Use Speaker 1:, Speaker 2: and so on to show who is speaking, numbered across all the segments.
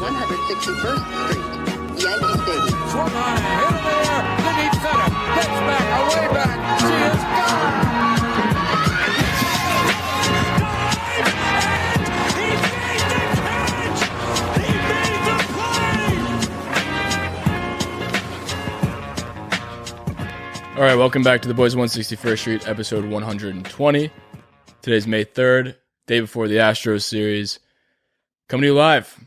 Speaker 1: 161st Street, Yankee Stadium.
Speaker 2: Swung on and hit in the air to deep center. Gets back, away back. She is gone. He made the catch. He made the play.
Speaker 3: All right, welcome back to the Boys 161st Street, episode 120. Today's May 3rd, day before the Astros series. Coming to you live.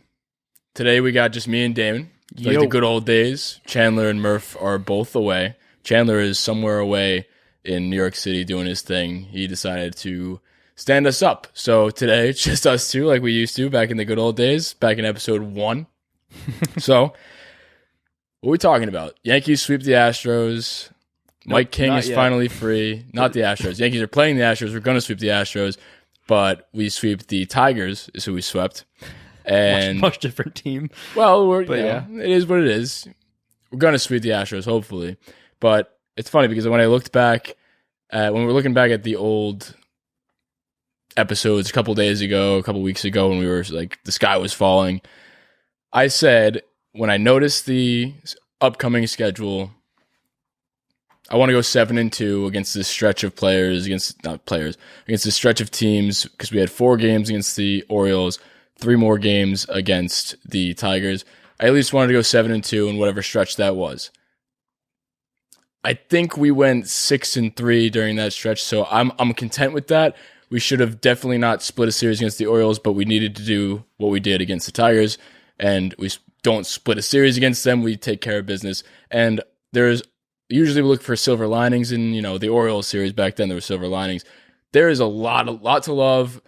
Speaker 3: Today we got just me and Damon. Like the good old days. Chandler and Murph are both away. Chandler is somewhere away in New York City doing his thing. He decided to stand us up. So today it's just us two like we used to back in the good old days, back in episode 1. So, what are we talking about? Yankees sweep the Astros. Mike King is finally free. Not the Astros. Yankees are playing the Astros. We're going to sweep the Astros. But we sweep the Tigers is who we swept. And
Speaker 4: much different team.
Speaker 3: Well, it is what it is. We're going to sweep the Astros, hopefully. But it's funny because when I looked back, when we were looking back at the old episodes a couple days ago, a couple weeks ago, when we were like, the sky was falling, I said, when I noticed the upcoming schedule, I want to go 7-2 against this stretch of against this stretch of teams, because we had 4 games against the Orioles, 3 more games against the Tigers. I at least wanted to go 7-2 in whatever stretch that was. I think we went 6-3 during that stretch, so I'm content with that. We should have definitely not split a series against the Orioles, but we needed to do what we did against the Tigers, and we don't split a series against them. We take care of business, and usually we look for silver linings in, the Orioles series. Back then there were silver linings. There is a lot to love,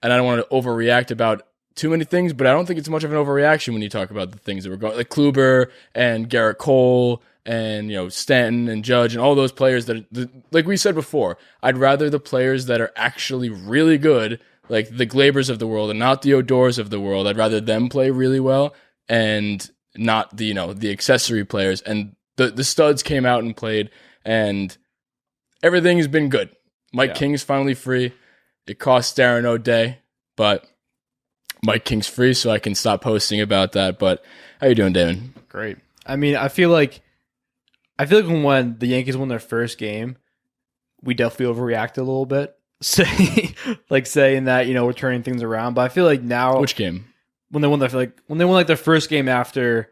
Speaker 3: and I don't want to overreact about too many things, but I don't think it's much of an overreaction when you talk about the things that were going, like Kluber and Garrett Cole and, Stanton and Judge and all those players that, like we said before, I'd rather the players that are actually really good, like the Glabers of the world and not the Odors of the world. I'd rather them play really well and not the, the accessory players. And the studs came out and played, and everything has been good. Mike King is finally free. It cost Darren O'Day, but Mike King's free, so I can stop posting about that. But how you doing, Damon?
Speaker 4: Great. I mean, I feel like when the Yankees won their first game, we definitely overreacted a little bit, saying that we're turning things around. But I feel like now,
Speaker 3: which game?
Speaker 4: When they won their first game after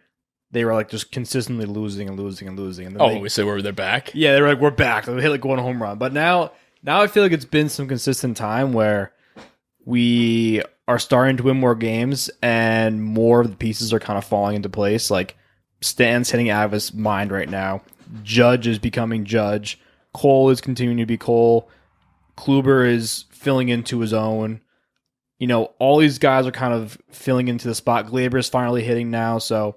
Speaker 4: they were just consistently losing and losing and losing. And then
Speaker 3: we said they're back?
Speaker 4: Yeah, they were like, we're back. They hit one home run. But now I feel like it's been some consistent time where we are starting to win more games and more of the pieces are kind of falling into place. Like Stan's hitting out of his mind right now. Judge is becoming Judge. Cole is continuing to be Cole. Kluber is filling into his own. All these guys are kind of filling into the spot. Glaber is finally hitting now, so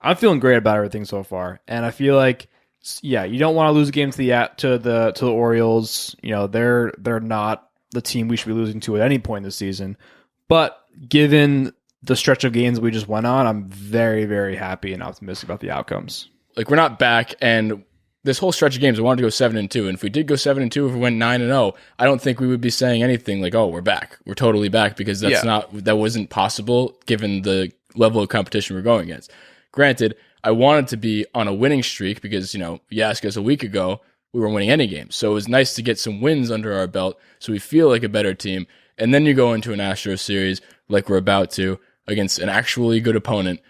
Speaker 4: I'm feeling great about everything so far, and I feel like, you don't want to lose a game to the Orioles. They're not the team we should be losing to at any point this season. But given the stretch of games we just went on, I'm very, very happy and optimistic about the outcomes.
Speaker 3: We're not back, and this whole stretch of games, I wanted to go 7-2, and if we did go 7-2, if we went 9-0, I don't think we would be saying anything like, "Oh, we're back, we're totally back," because that wasn't possible given the level of competition we're going against. Granted, I wanted to be on a winning streak because, you asked us a week ago, we weren't winning any games. So it was nice to get some wins under our belt so we feel like a better team. And then you go into an Astros series like we're about to against an actually good opponent.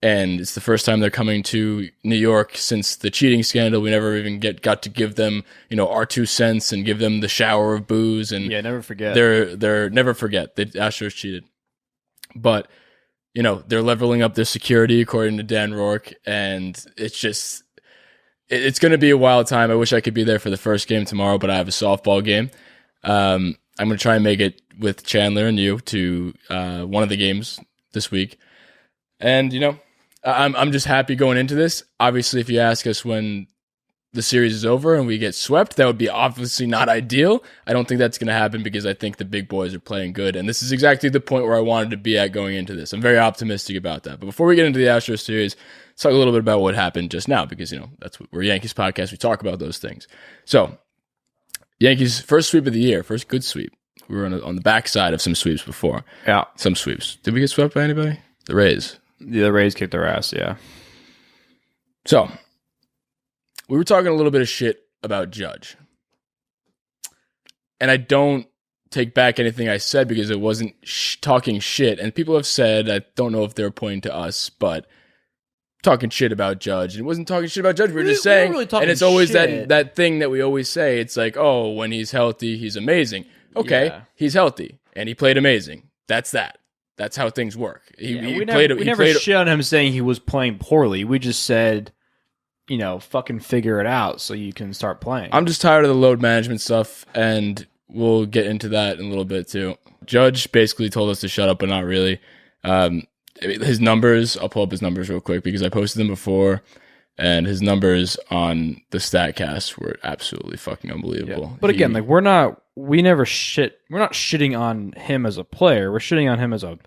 Speaker 3: And it's the first time they're coming to New York since the cheating scandal. We never even got to give them, our 2 cents and give them the shower of booze. And
Speaker 4: never forget.
Speaker 3: They're never forget that Astros cheated. But they're leveling up their security, according to Dan Rourke, and it's going to be a wild time. I wish I could be there for the first game tomorrow, but I have a softball game. I'm going to try and make it with Chandler and you to one of the games this week. And, I'm just happy going into this. Obviously, if you ask us when the series is over and we get swept, that would be obviously not ideal. I don't think that's going to happen because I think the big boys are playing good. And this is exactly the point where I wanted to be at going into this. I'm very optimistic about that. But before we get into the Astros series, let's talk a little bit about what happened just now because, that's what we're a Yankees podcast. We talk about those things. So, Yankees' first sweep of the year, first good sweep. We were on the backside of some sweeps before.
Speaker 4: Yeah.
Speaker 3: Some sweeps. Did we get swept by anybody? The Rays.
Speaker 4: The Rays kicked their ass, yeah.
Speaker 3: So, we were talking a little bit of shit about Judge. And I don't take back anything I said because it wasn't talking shit. And people have said, I don't know if they're pointing to us, but talking shit about Judge. It wasn't talking shit about Judge. We were just saying,
Speaker 4: really
Speaker 3: and it's always
Speaker 4: shit.
Speaker 3: that thing that we always say. It's like, oh, when he's healthy, he's amazing. Okay,
Speaker 4: Yeah.
Speaker 3: he's healthy, and he played amazing. That's that. That's how things work.
Speaker 4: We never shit on him saying he was playing poorly. We just said, fucking figure it out so you can start playing.
Speaker 3: I'm just tired of the load management stuff, and we'll get into that in a little bit too. Judge basically told us to shut up, but not really. His numbers, I'll pull up his numbers real quick because I posted them before, and his numbers on the StatCast were absolutely fucking unbelievable.
Speaker 4: Yeah. But again, we're not shitting on him as a player. We're shitting on him as a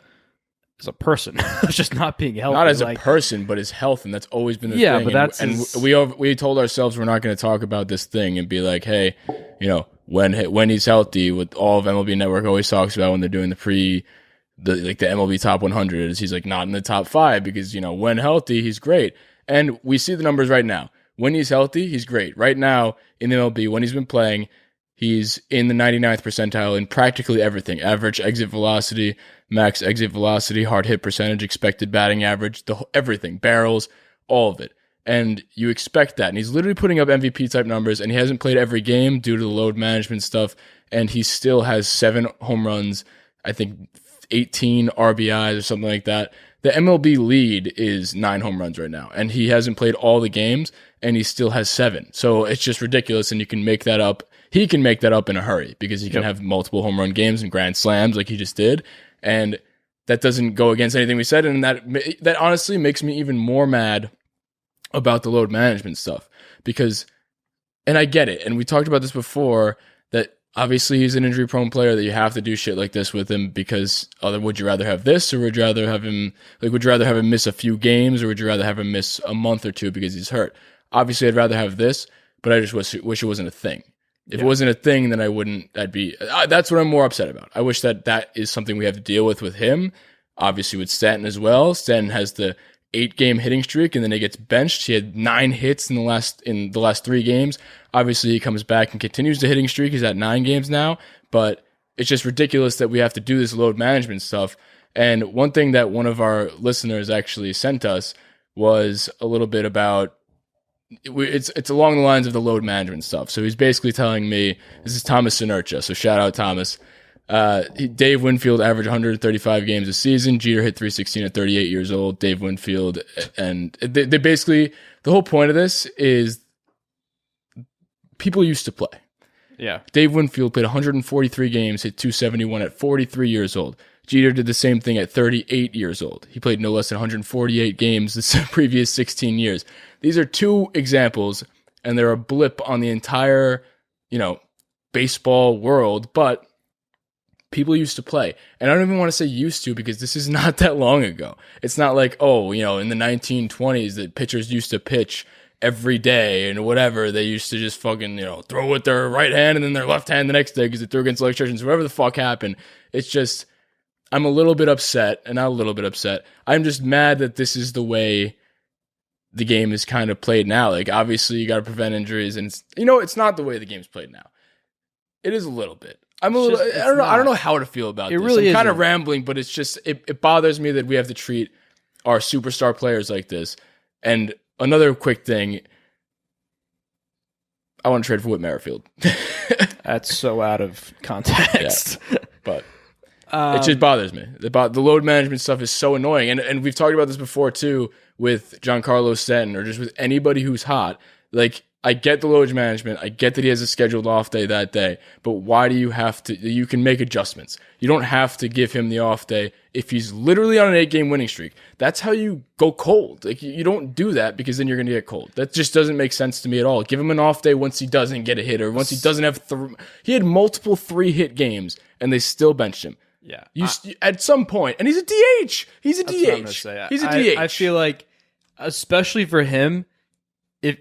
Speaker 4: person. Just not being healthy.
Speaker 3: Not as a person, but his health, and that's always been the thing.
Speaker 4: But that's
Speaker 3: we told ourselves we're not going to talk about this thing and be like, hey, when he's healthy, what all of MLB Network always talks about when they're doing the MLB Top 100 is he's like not in the top 5 because when healthy he's great, and we see the numbers right now. When he's healthy, he's great. Right now in the MLB, when he's been playing, he's in the 99th percentile in practically everything: average exit velocity, max exit velocity, hard hit percentage, expected batting average, everything, barrels, all of it. And you expect that. And he's literally putting up MVP type numbers, and he hasn't played every game due to the load management stuff. And he still has 7 home runs, I think 18 RBIs or something like that. The MLB lead is 9 home runs right now, and he hasn't played all the games, and he still has 7. So it's just ridiculous, and you can make that up. He can make that up in a hurry because he can have multiple home run games and grand slams like he just did, and that doesn't go against anything we said, and that honestly makes me even more mad about the load management stuff because, and I get it, and we talked about this before, that obviously he's an injury-prone player that you have to do shit like this with him because would you rather have this, or would you rather have him miss a few games, or would you rather have him miss a month or two because he's hurt? Obviously, I'd rather have this, but I just wish it wasn't a thing. If it wasn't a thing, then that's what I'm more upset about. I wish that is something we have to deal with him. Obviously with Stanton as well. Stanton has the 8-game hitting streak, and then he gets benched. He had 9 hits in the last 3 games. Obviously, he comes back and continues the hitting streak. He's at 9 games now, but it's just ridiculous that we have to do this load management stuff. And one thing that one of our listeners actually sent us was a little bit about, it's along the lines of the load management stuff. So he's basically telling me, this is Thomas Sinercha, so shout out Thomas. Dave Winfield averaged 135 games a season. Jeter hit 316 at 38 years old. Dave Winfield, and they basically, the whole point of this is people used to play.
Speaker 4: Yeah.
Speaker 3: Dave Winfield played 143 games, hit 271 at 43 years old. Jeter did the same thing at 38 years old. He played no less than 148 games the previous 16 years. These are 2 examples, and they're a blip on the entire, baseball world, but people used to play. And I don't even want to say used to because this is not that long ago. It's not like, in the 1920s that pitchers used to pitch every day and whatever. They used to just fucking, throw with their right hand and then their left hand the next day because they threw against electricians. Whatever the fuck happened. It's just, I'm a little bit upset, and not a little bit upset. I'm just mad that this is the way the game is kind of played now. Like, obviously, you got to prevent injuries, and it's not the way the game's played now. It is a little bit. I don't know how to feel about this.
Speaker 4: Really
Speaker 3: I'm kind of rambling, but it's just it bothers me that we have to treat our superstar players like this. And another quick thing, I want to trade for Whit Merrifield.
Speaker 4: That's so out of context.
Speaker 3: Yeah, but it just bothers me. The load management stuff is so annoying. And we've talked about this before too with Giancarlo Stanton or just with anybody who's hot. Like, I get the load management. I get that he has a scheduled off day that day. But why do you have to? You can make adjustments. You don't have to give him the off day if he's literally on an 8-game winning streak. That's how you go cold. Like, you don't do that because then you're going to get cold. That just doesn't make sense to me at all. Give him an off day once he doesn't get a hit or once he doesn't have he had multiple 3-hit games and they still benched him.
Speaker 4: Yeah.
Speaker 3: At some point, and he's a DH. He's a DH.
Speaker 4: What I'm gonna say.
Speaker 3: He's a DH.
Speaker 4: I feel like, especially for him,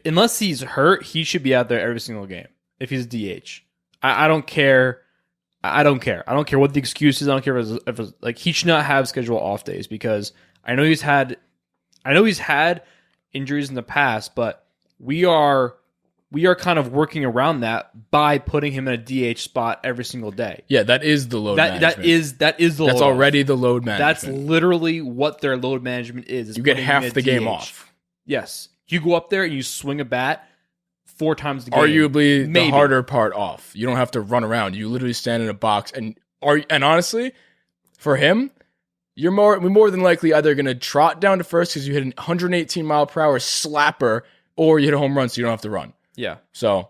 Speaker 4: unless he's hurt, he should be out there every single game. If he's a DH, I don't care. I don't care. I don't care what the excuse is. I don't care if it's like he should not have scheduled off days because I know he's had I know he's had injuries in the past, but we are kind of working around that by putting him in a DH spot every single day.
Speaker 3: Yeah, that is the load management.
Speaker 4: That is the load.
Speaker 3: That's already the load management.
Speaker 4: That's literally what their load management is.
Speaker 3: You get half the game off.
Speaker 4: Yes. You go up there and you swing a bat 4 times the game.
Speaker 3: Arguably the harder part off. You don't have to run around. You literally stand in a box and honestly, for him, we're more than likely either going to trot down to first because you hit an 118 mile per hour slapper, or you hit a home run so you don't have to run.
Speaker 4: Yeah.
Speaker 3: So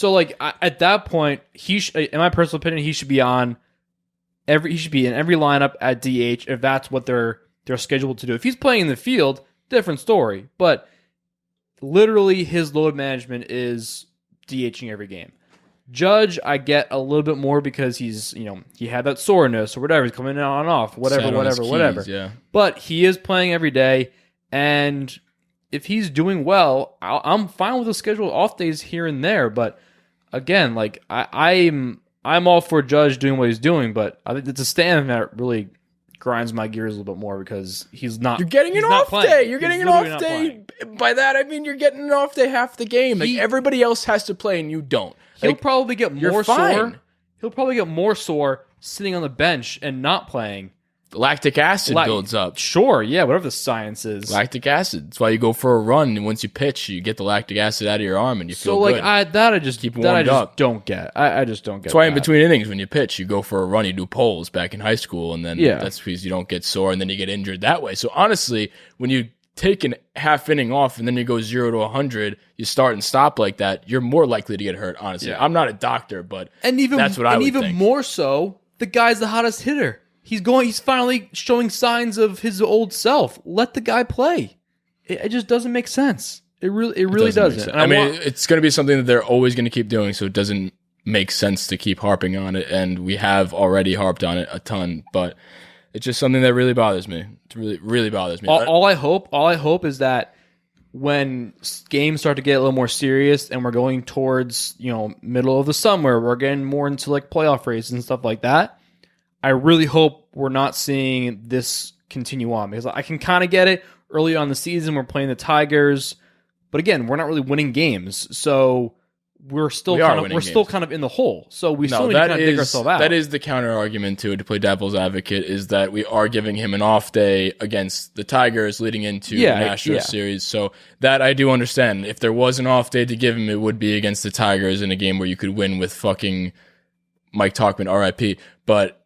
Speaker 4: like at that point, in my personal opinion, he should be in every lineup at DH if that's what they're scheduled to do. If he's playing in the field, different story. But literally, his load management is DHing every game. Judge, I get a little bit more because he's, he had that soreness or whatever. He's coming on and off, whatever.
Speaker 3: Yeah.
Speaker 4: But he is playing every day, and if he's doing well, I'm fine with the scheduled off days here and there. But again, like I'm all for Judge doing what he's doing, but I think it's a stand that really grinds my gears a little bit more because he's not.
Speaker 3: You're getting an off day. You're getting an off day. By that I mean you're getting an off day half the game. Like everybody else has to play and you don't.
Speaker 4: He'll probably get more sore. He'll probably get more sore sitting on the bench and not playing.
Speaker 3: The lactic acid builds up.
Speaker 4: Sure, yeah, whatever the science is.
Speaker 3: Lactic acid. That's why you go for a run, and once you pitch, you get the lactic acid out of your arm, and you feel good.
Speaker 4: I just don't get. I just don't get.
Speaker 3: That's why in between innings, when you pitch, you go for a run, you do poles back in high school, and then that's because you don't get sore, and then you get injured that way. So honestly, when you take a half inning off, and then you go 0 to 100, you start and stop like that, you're more likely to get hurt. Honestly, I'm not a doctor, but that's what I would think. And even more so, the guy's the hottest hitter. He's finally showing signs of his old self. Let the guy play. It just doesn't make sense. It really doesn't. I mean, it's going to be something that they're always going to keep doing, so it doesn't make sense to keep harping on it, and we have already harped on it a ton, but it's just something that really bothers me. It really, really bothers me.
Speaker 4: All I hope is that when games start to get a little more serious and we're going towards, middle of the summer, we're getting more into like playoff races and stuff like that, I really hope we're not seeing this continue on, because I can kind of get it. Early on in the season, we're playing the Tigers, but again, we're not really winning games, so we're still kind of in the hole. So we still need to kind of dig ourselves out.
Speaker 3: That is the counter argument to it, to play devil's advocate, is that we are giving him an off day against the Tigers leading into the Astros series. So that I do understand. If there was an off day to give him, it would be against the Tigers in a game where you could win with fucking Mike Tauchman, RIP. But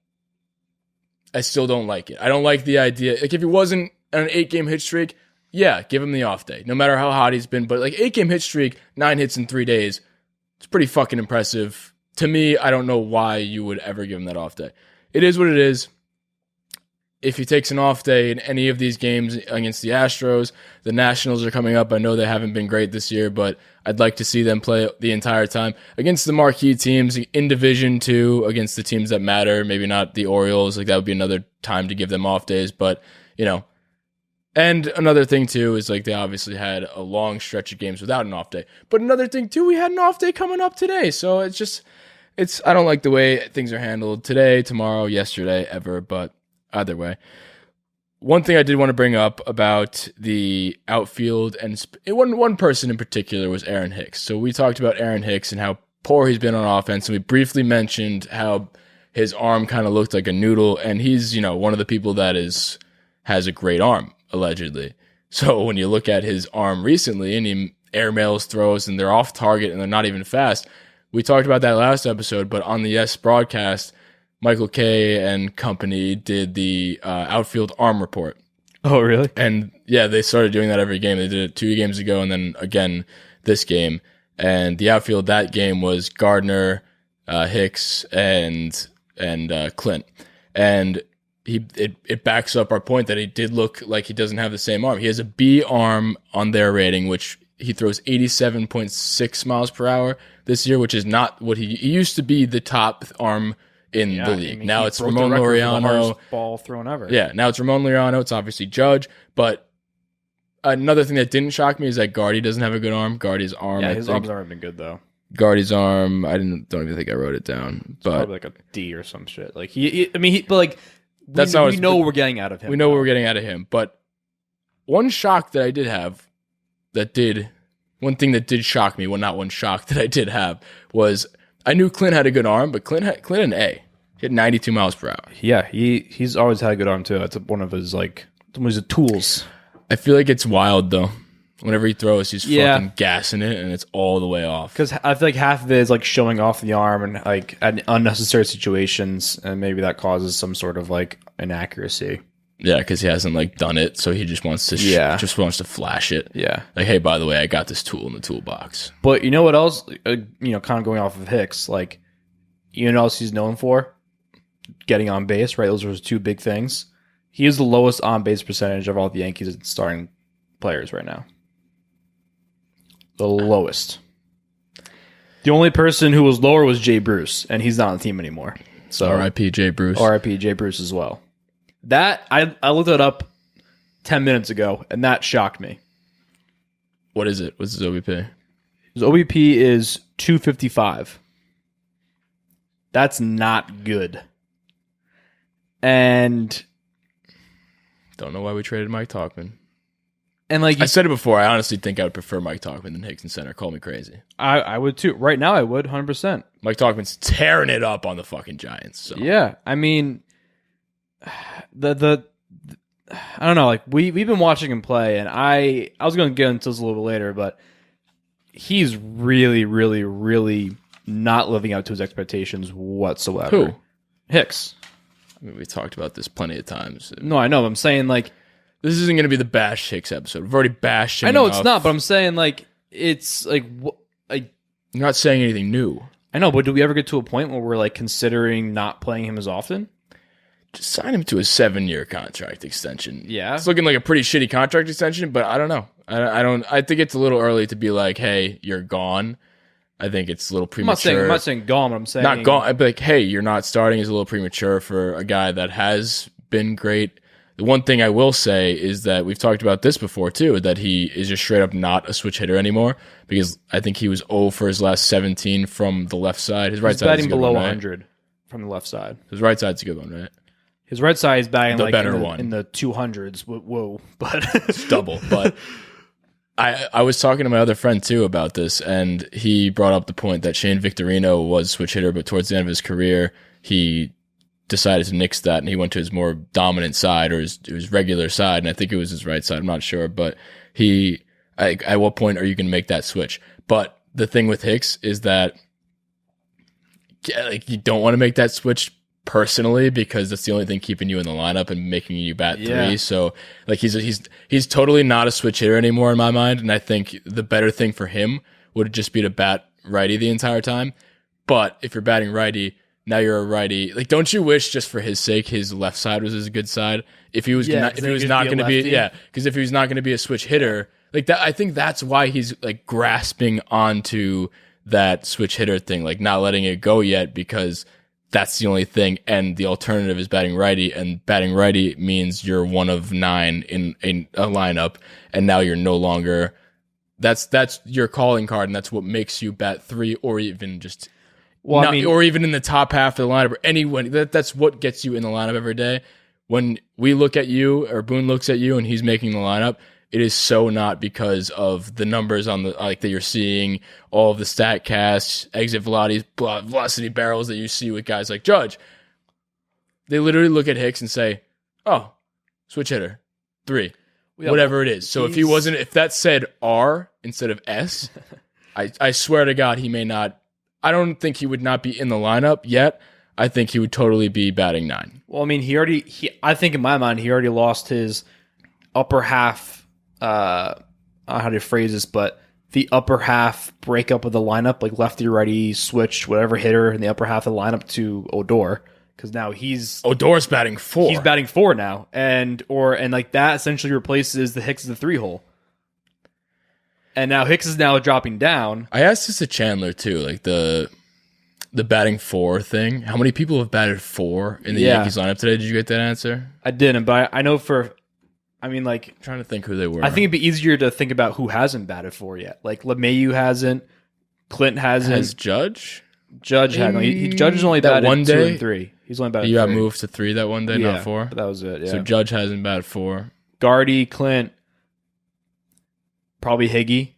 Speaker 3: I still don't like it. I don't like the idea. Like, if he wasn't on an 8-game hit streak, give him the off day, no matter how hot he's been. But like 8-game hit streak, 9 hits in 3 days, it's pretty fucking impressive. To me, I don't know why you would ever give him that off day. It is what it is. If he takes an off day in any of these games against the Astros, the Nationals are coming up. I know they haven't been great this year, but I'd like to see them play the entire time against the marquee teams in Division 2, against the teams that matter. Maybe not the Orioles. Like, that would be another time to give them off days, but And another thing too is, like, they obviously had a long stretch of games without an off day. But another thing too, we had an off day coming up today. So I don't like the way things are handled today, tomorrow, yesterday, ever, but either way. One thing I did want to bring up about the outfield, and one person in particular was Aaron Hicks. So we talked about Aaron Hicks and how poor he's been on offense, and we briefly mentioned how his arm kind of looked like a noodle, and he's, one of the people that has a great arm, allegedly. So when you look at his arm recently, and he airmails throws, and they're off target, and they're not even fast. We talked about that last episode, but on the Yes broadcast, Michael Kay and company did the outfield arm report.
Speaker 4: Oh, really?
Speaker 3: And they started doing that every game. They did it 2 games ago and then again this game. And the outfield that game was Gardner, Hicks, and Clint. And it backs up our point that he did look like he doesn't have the same arm. He has a B arm on their rating, which he throws 87.6 miles per hour this year, which is not what he used to be, the top arm in the league. I mean, now it's Ramon Laureano.
Speaker 4: Ball thrown ever.
Speaker 3: Yeah, now it's Ramon Laureano. It's obviously Judge. But another thing that didn't shock me is that Gardy doesn't have a good arm. Gardy's arm,
Speaker 4: his arms haven't been good though.
Speaker 3: Gardy's arm, don't even think I wrote it down. But
Speaker 4: probably like a D or some shit. Like we know what we're getting out of him.
Speaker 3: We know what we're getting out of him. But one shock that I did have one thing that did shock me, well, not one shock that I did have, was I knew Clint had a good arm, but Clint had an A. He had 92 miles per hour.
Speaker 4: Yeah, he's always had a good arm too. That's one of his tools.
Speaker 3: I feel like it's wild though. Whenever he throws, he's fucking gassing it, and it's all the way off.
Speaker 4: Because I feel like half of it is like showing off the arm and like at unnecessary situations, and maybe that causes some sort of like inaccuracy.
Speaker 3: Yeah, because he hasn't like done it, so he just wants to just wants to flash it.
Speaker 4: Yeah,
Speaker 3: like, hey, by the way, I got this tool in the toolbox.
Speaker 4: But you know what else? Kind of going off of Hicks, like, you know what else he's known for? Getting on base, right? Those are his two big things. He is the lowest on base percentage of all the Yankees starting players right now. The lowest. The only person who was lower was Jay Bruce, and he's not on the team anymore. So
Speaker 3: R.I.P. Jay Bruce.
Speaker 4: R.I.P. Jay Bruce as well. That I looked it up 10 minutes ago, and that shocked me.
Speaker 3: What is it? What's his OBP?
Speaker 4: His OBP is 255. That's not good. And
Speaker 3: don't know why we traded Mike Tauchman.
Speaker 4: And like
Speaker 3: I said it before, I honestly think I would prefer Mike Tauchman than Hicks in center. Call me crazy.
Speaker 4: I would too. Right now, I would 100%.
Speaker 3: Mike Tauchman's tearing it up on the fucking Giants. So.
Speaker 4: Yeah, I mean, the I don't know. Like we've been watching him play, and I was going to get into this a little bit later, but he's really, really, really not living up to his expectations whatsoever.
Speaker 3: Who?
Speaker 4: Hicks.
Speaker 3: I mean, we talked about this plenty of times.
Speaker 4: No, I know. I'm saying like.
Speaker 3: This isn't going to be the bash Hicks episode. We've already bashed him.
Speaker 4: I know it's not, but I'm saying like it's like
Speaker 3: you're not saying anything new.
Speaker 4: I know, but do we ever get to a point where we're like considering not playing him as often?
Speaker 3: Just sign him to a 7-year contract extension.
Speaker 4: Yeah,
Speaker 3: it's looking like a pretty shitty contract extension, but I don't know. I think it's a little early to be like, hey, you're gone. I think it's a little premature.
Speaker 4: I'm not saying gone. But I'm saying
Speaker 3: not gone. I'd be like, hey, you're not starting is a little premature for a guy that has been great. The one thing I will say is that we've talked about this before too, that he is just straight up not a switch hitter anymore, because I think he was 0 for his last 17 from the left side. His right side
Speaker 4: batting
Speaker 3: is a good
Speaker 4: below
Speaker 3: one, right?
Speaker 4: 100 from the left side.
Speaker 3: His right side's a good one, right?
Speaker 4: His right side is batting
Speaker 3: the
Speaker 4: like
Speaker 3: better one
Speaker 4: in the 200s. Whoa, but
Speaker 3: it's double. But I was talking to my other friend too about this, and he brought up the point that Shane Victorino was a switch hitter, but towards the end of his career, he decided to nix that, and he went to his more dominant side, or his regular side, and I think it was his right side. I'm not sure, but at what point are you going to make that switch? But the thing with Hicks is that like you don't want to make that switch personally, because that's the only thing keeping you in the lineup and making you bat 3. So like he's totally not a switch hitter anymore in my mind, and I think the better thing for him would just be to bat righty the entire time. But if you're batting righty, now you're a righty. Like, don't you wish, just for his sake, his left side was his good side? If he was not going to be, because if he was not going to be a switch hitter, like that, I think that's why he's like grasping onto that switch hitter thing, like not letting it go yet, because that's the only thing, and the alternative is batting righty, and batting righty means you're 1 of 9 in a lineup, and now you're no longer. That's your calling card, and that's what makes you bat 3, or even just. Well, or even in the top half of the lineup, or anyone. That's what gets you in the lineup every day. When we look at you, or Boone looks at you, and he's making the lineup, it is so not because of the numbers on the that you're seeing, all of the stat casts, exit velocity barrels that you see with guys like Judge. They literally look at Hicks and say, "Oh, switch hitter, 3, whatever it is." So if that said R instead of S, I swear to God, he may not. I don't think he would not be in the lineup yet. I think he would totally be batting 9.
Speaker 4: Well, I mean, I think in my mind, he already lost his upper half, I don't know how to phrase this, but the upper half breakup of the lineup, like lefty, righty, switch, whatever hitter in the upper half of the lineup to Odor. Because now
Speaker 3: Odor's batting 4.
Speaker 4: He's batting 4 now. And like that essentially replaces the Hicks of the 3-hole. And now Hicks is now dropping down.
Speaker 3: I asked this to Chandler too, like the batting 4 thing. How many people have batted 4 in the Yankees lineup today? Did you get that answer?
Speaker 4: I didn't, but I know I'm
Speaker 3: trying to think who they were.
Speaker 4: I think it'd be easier to think about who hasn't batted 4 yet. Like LeMahieu hasn't, Clint hasn't.
Speaker 3: Has Judge?
Speaker 4: Judge hadn't. Judge has only batted
Speaker 3: one day,
Speaker 4: 2 and 3. He's only batted 3.
Speaker 3: He got moved to 3 that one day, not 4.
Speaker 4: But that was it. Yeah.
Speaker 3: So Judge hasn't batted 4.
Speaker 4: Gardy, Clint, probably Higgy.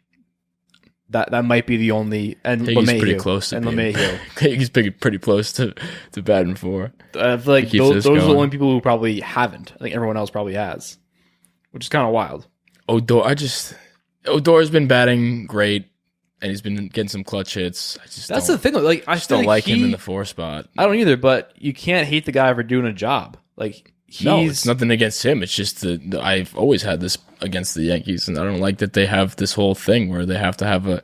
Speaker 4: That might be the only, and
Speaker 3: He's
Speaker 4: LeMahieu,
Speaker 3: pretty close to
Speaker 4: and
Speaker 3: being-
Speaker 4: LeMahieu.
Speaker 3: He's pretty close to batting for.
Speaker 4: I feel like
Speaker 3: He keeps
Speaker 4: those
Speaker 3: this
Speaker 4: are the
Speaker 3: going.
Speaker 4: only people who probably haven't. I think everyone else probably has, which is kind of wild.
Speaker 3: Odor's been batting great, and he's been getting some clutch hits.
Speaker 4: That's the thing. Like I
Speaker 3: I just don't
Speaker 4: think
Speaker 3: like him in the 4 spot.
Speaker 4: I don't either, but you can't hate the guy for doing a job. Like
Speaker 3: No, it's nothing against him. It's just I've always had this against the Yankees, and I don't like that they have this whole thing where they have to have a,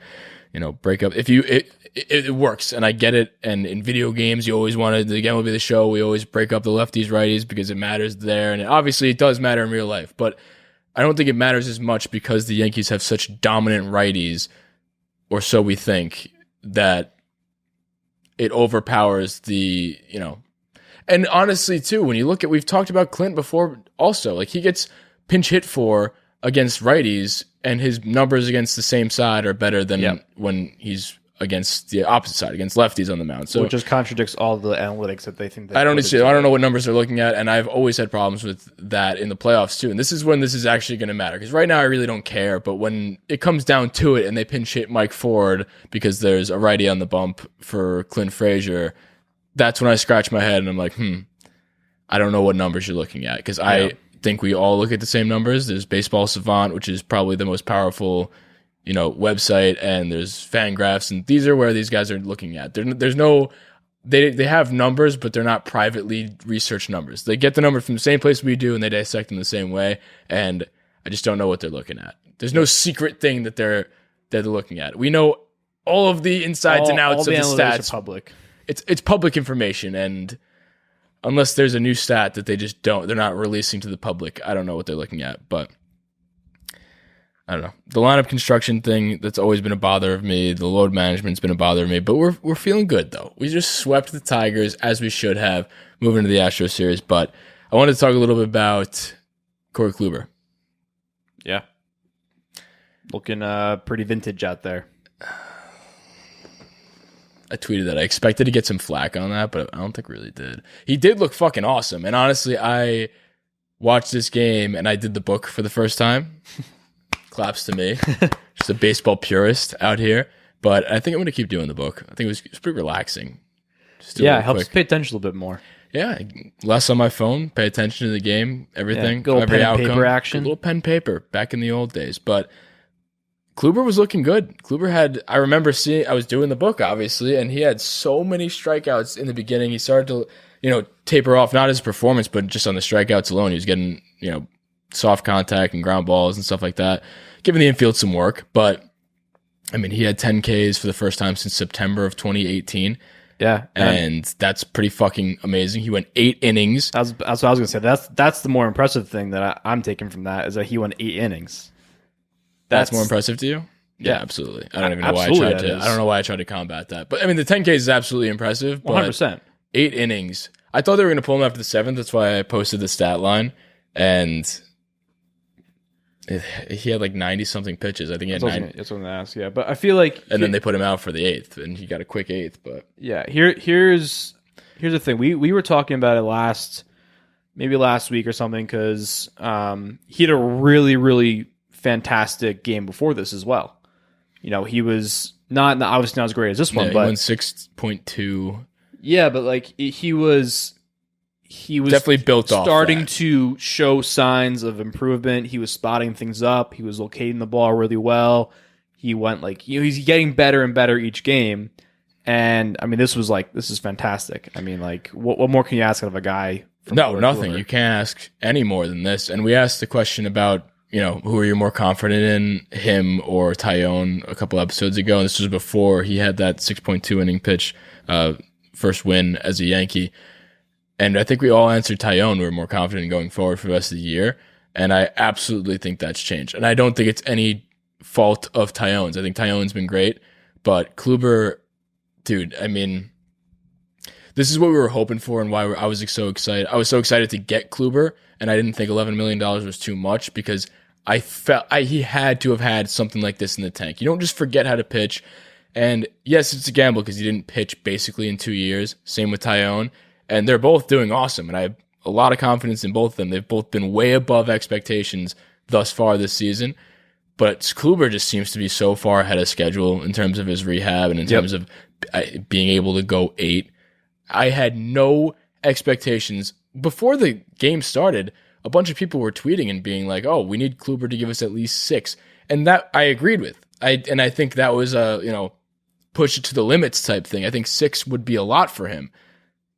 Speaker 3: breakup. If it works, and I get it. And in video games, you always wanted the game will be the show. We always break up the lefties, righties because it matters there, and obviously it does matter in real life. But I don't think it matters as much because the Yankees have such dominant righties, or so we think, that it overpowers the. And honestly, too, when you look at, we've talked about Clint before also, like he gets pinch hit for against righties and his numbers against the same side are better than when he's against the opposite side, against lefties on the mound. So
Speaker 4: which just contradicts all the analytics that they think.
Speaker 3: I don't know what numbers they're looking at, and I've always had problems with that in the playoffs too. And this is when this is actually going to matter, because right now I really don't care, but when it comes down to it and they pinch hit Mike Ford because there's a righty on the bump for Clint Frazier, that's when I scratch my head and I'm like, I don't know what numbers you're looking at, because I think we all look at the same numbers. There's Baseball Savant, which is probably the most powerful, website, and there's Fangraphs, and these are where these guys are looking at. There's no, they have numbers, but they're not privately researched numbers. They get the number from the same place we do, and they dissect them the same way, and I just don't know what they're looking at. There's no secret thing that they're looking at. We know all of the insides and outs of the stats.
Speaker 4: Are public.
Speaker 3: It's public information, and unless there's a new stat that they're not releasing to the public, I don't know what they're looking at. But I don't know. The lineup construction thing, that's always been a bother of me. The load management's been a bother of me, but we're feeling good though. We just swept the Tigers as we should have moving into the Astros series. But I wanted to talk a little bit about Corey Kluber.
Speaker 4: Yeah, looking pretty vintage out there.
Speaker 3: I tweeted that I expected to get some flack on that, but I don't think really did. He did look fucking awesome. And honestly, I watched this game and I did the book for the first time. Claps to me. Just a baseball purist out here. But I think I'm going to keep doing the book. I think it was pretty relaxing. Just
Speaker 4: It helps pay attention a little bit more.
Speaker 3: Yeah, less on my phone, pay attention to the game, everything,
Speaker 4: good old
Speaker 3: every
Speaker 4: pen and
Speaker 3: outcome.
Speaker 4: paper action.
Speaker 3: A little pen and paper back in the old days. But Kluber was looking good. Kluber I remember I was doing the book, obviously, and he had so many strikeouts in the beginning. He started to, taper off, not his performance, but just on the strikeouts alone. He was getting, soft contact and ground balls and stuff like that, giving the infield some work. But, I mean, he had 10 Ks for the first time since September of 2018.
Speaker 4: Yeah.
Speaker 3: And that's pretty fucking amazing. He went 8 innings.
Speaker 4: That's what I was going to say. That's the more impressive thing that I'm taking from that, is that he went 8 innings.
Speaker 3: That's more impressive to you? Yeah, absolutely. I don't even know why I don't know why I tried to combat that. But I mean, the 10Ks is absolutely impressive.
Speaker 4: 100%.
Speaker 3: 8 innings. I thought they were going to pull him after the 7th. That's why I posted the stat line. And he had like 90 something pitches. I think he had 90.
Speaker 4: That's what I'm going to ask. Yeah, but I feel like,
Speaker 3: and then they put him out for the 8th, and he got a quick 8th. But
Speaker 4: yeah, here's the thing. We were talking about it last week or something, because he had a really, really fantastic game before this as well. He was obviously not as great as this one,
Speaker 3: he
Speaker 4: but
Speaker 3: won 6.2.
Speaker 4: Yeah, but like he was
Speaker 3: definitely built off
Speaker 4: starting
Speaker 3: that.
Speaker 4: to show signs of improvement. He was spotting things up. He was locating the ball really well. He went he's getting better and better each game. And I mean, this is fantastic. I mean, like, what more can you ask out of a guy?
Speaker 3: No, nothing. You can't ask any more than this. And we asked the question about, who are you more confident in, him or Tyone, a couple episodes ago. And this was before he had that 6.2 inning pitch, first win as a Yankee. And I think we all answered Tyone. We were more confident going forward for the rest of the year. And I absolutely think that's changed. And I don't think it's any fault of Tyone's. I think Tyone's been great. But Kluber, dude, I mean, this is what we were hoping for and why I was so excited. I was so excited to get Kluber, and I didn't think $11 million was too much, because I felt he had to have had something like this in the tank. You don't just forget how to pitch. And yes, it's a gamble because he didn't pitch basically in 2 years. Same with Tyone. And they're both doing awesome. And I have a lot of confidence in both of them. They've both been way above expectations thus far this season. But Kluber just seems to be so far ahead of schedule in terms of his rehab and in terms of being able to go 8. I had no expectations. Before the game started, a bunch of people were tweeting and being like, oh, we need Kluber to give us at least 6. And that I agreed with. I think that was a, push it to the limits type thing. I think 6 would be a lot for him.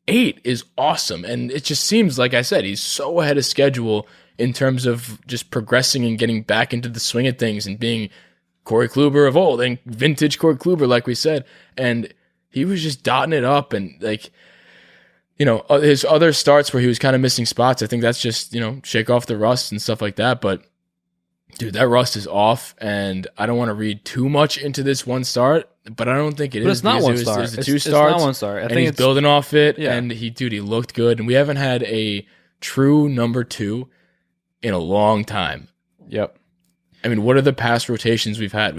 Speaker 3: 8 is awesome. And it just seems, like I said, he's so ahead of schedule in terms of just progressing and getting back into the swing of things and being Corey Kluber of old and vintage Corey Kluber, like we said. And he was just dotting it up and his other starts where he was kind of missing spots. I think that's just, shake off the rust and stuff like that. But dude, that rust is off, and I don't want to read too much into this one start, but I don't think it
Speaker 4: but
Speaker 3: is.
Speaker 4: It's not one start.
Speaker 3: It's 2 starts.
Speaker 4: It's not one start.
Speaker 3: I think he's building off it, and he looked good. And we haven't had a true number 2 in a long time.
Speaker 4: Yep.
Speaker 3: I mean, what are the past rotations we've had?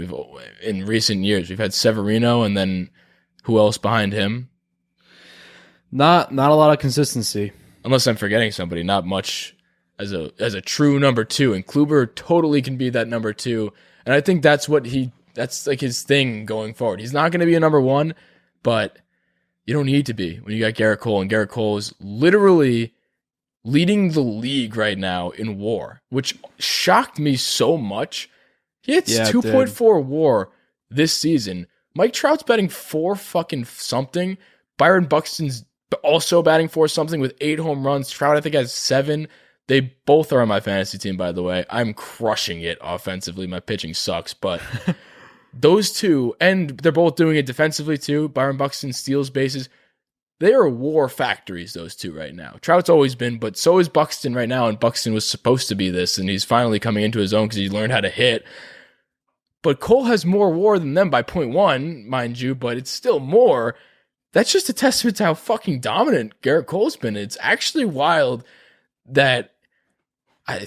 Speaker 3: In recent years, we've had Severino, and then who else behind him?
Speaker 4: Not a lot of consistency.
Speaker 3: Unless I'm forgetting somebody, not much as a true number 2. And Kluber totally can be that number 2. And I think that's like his thing going forward. He's not going to be a number 1, but you don't need to be when you got Garrett Cole. And Garrett Cole is literally leading the league right now in WAR, which shocked me so much. He hits 2.4 WAR this season. Mike Trout's batting 4 fucking something. Byron Buxton's also batting 4 something with 8 home runs. Trout, I think, has 7. They both are on my fantasy team, by the way. I'm crushing it offensively. My pitching sucks, but those two, and they're both doing it defensively too. Byron Buxton steals bases. They are WAR factories, those two right now. Trout's always been, but so is Buxton right now, and Buxton was supposed to be this, and he's finally coming into his own because he learned how to hit. But Cole has more WAR than them by 0.1, mind you, but it's still more. That's just a testament to how fucking dominant Garrett Cole's been. It's actually wild that I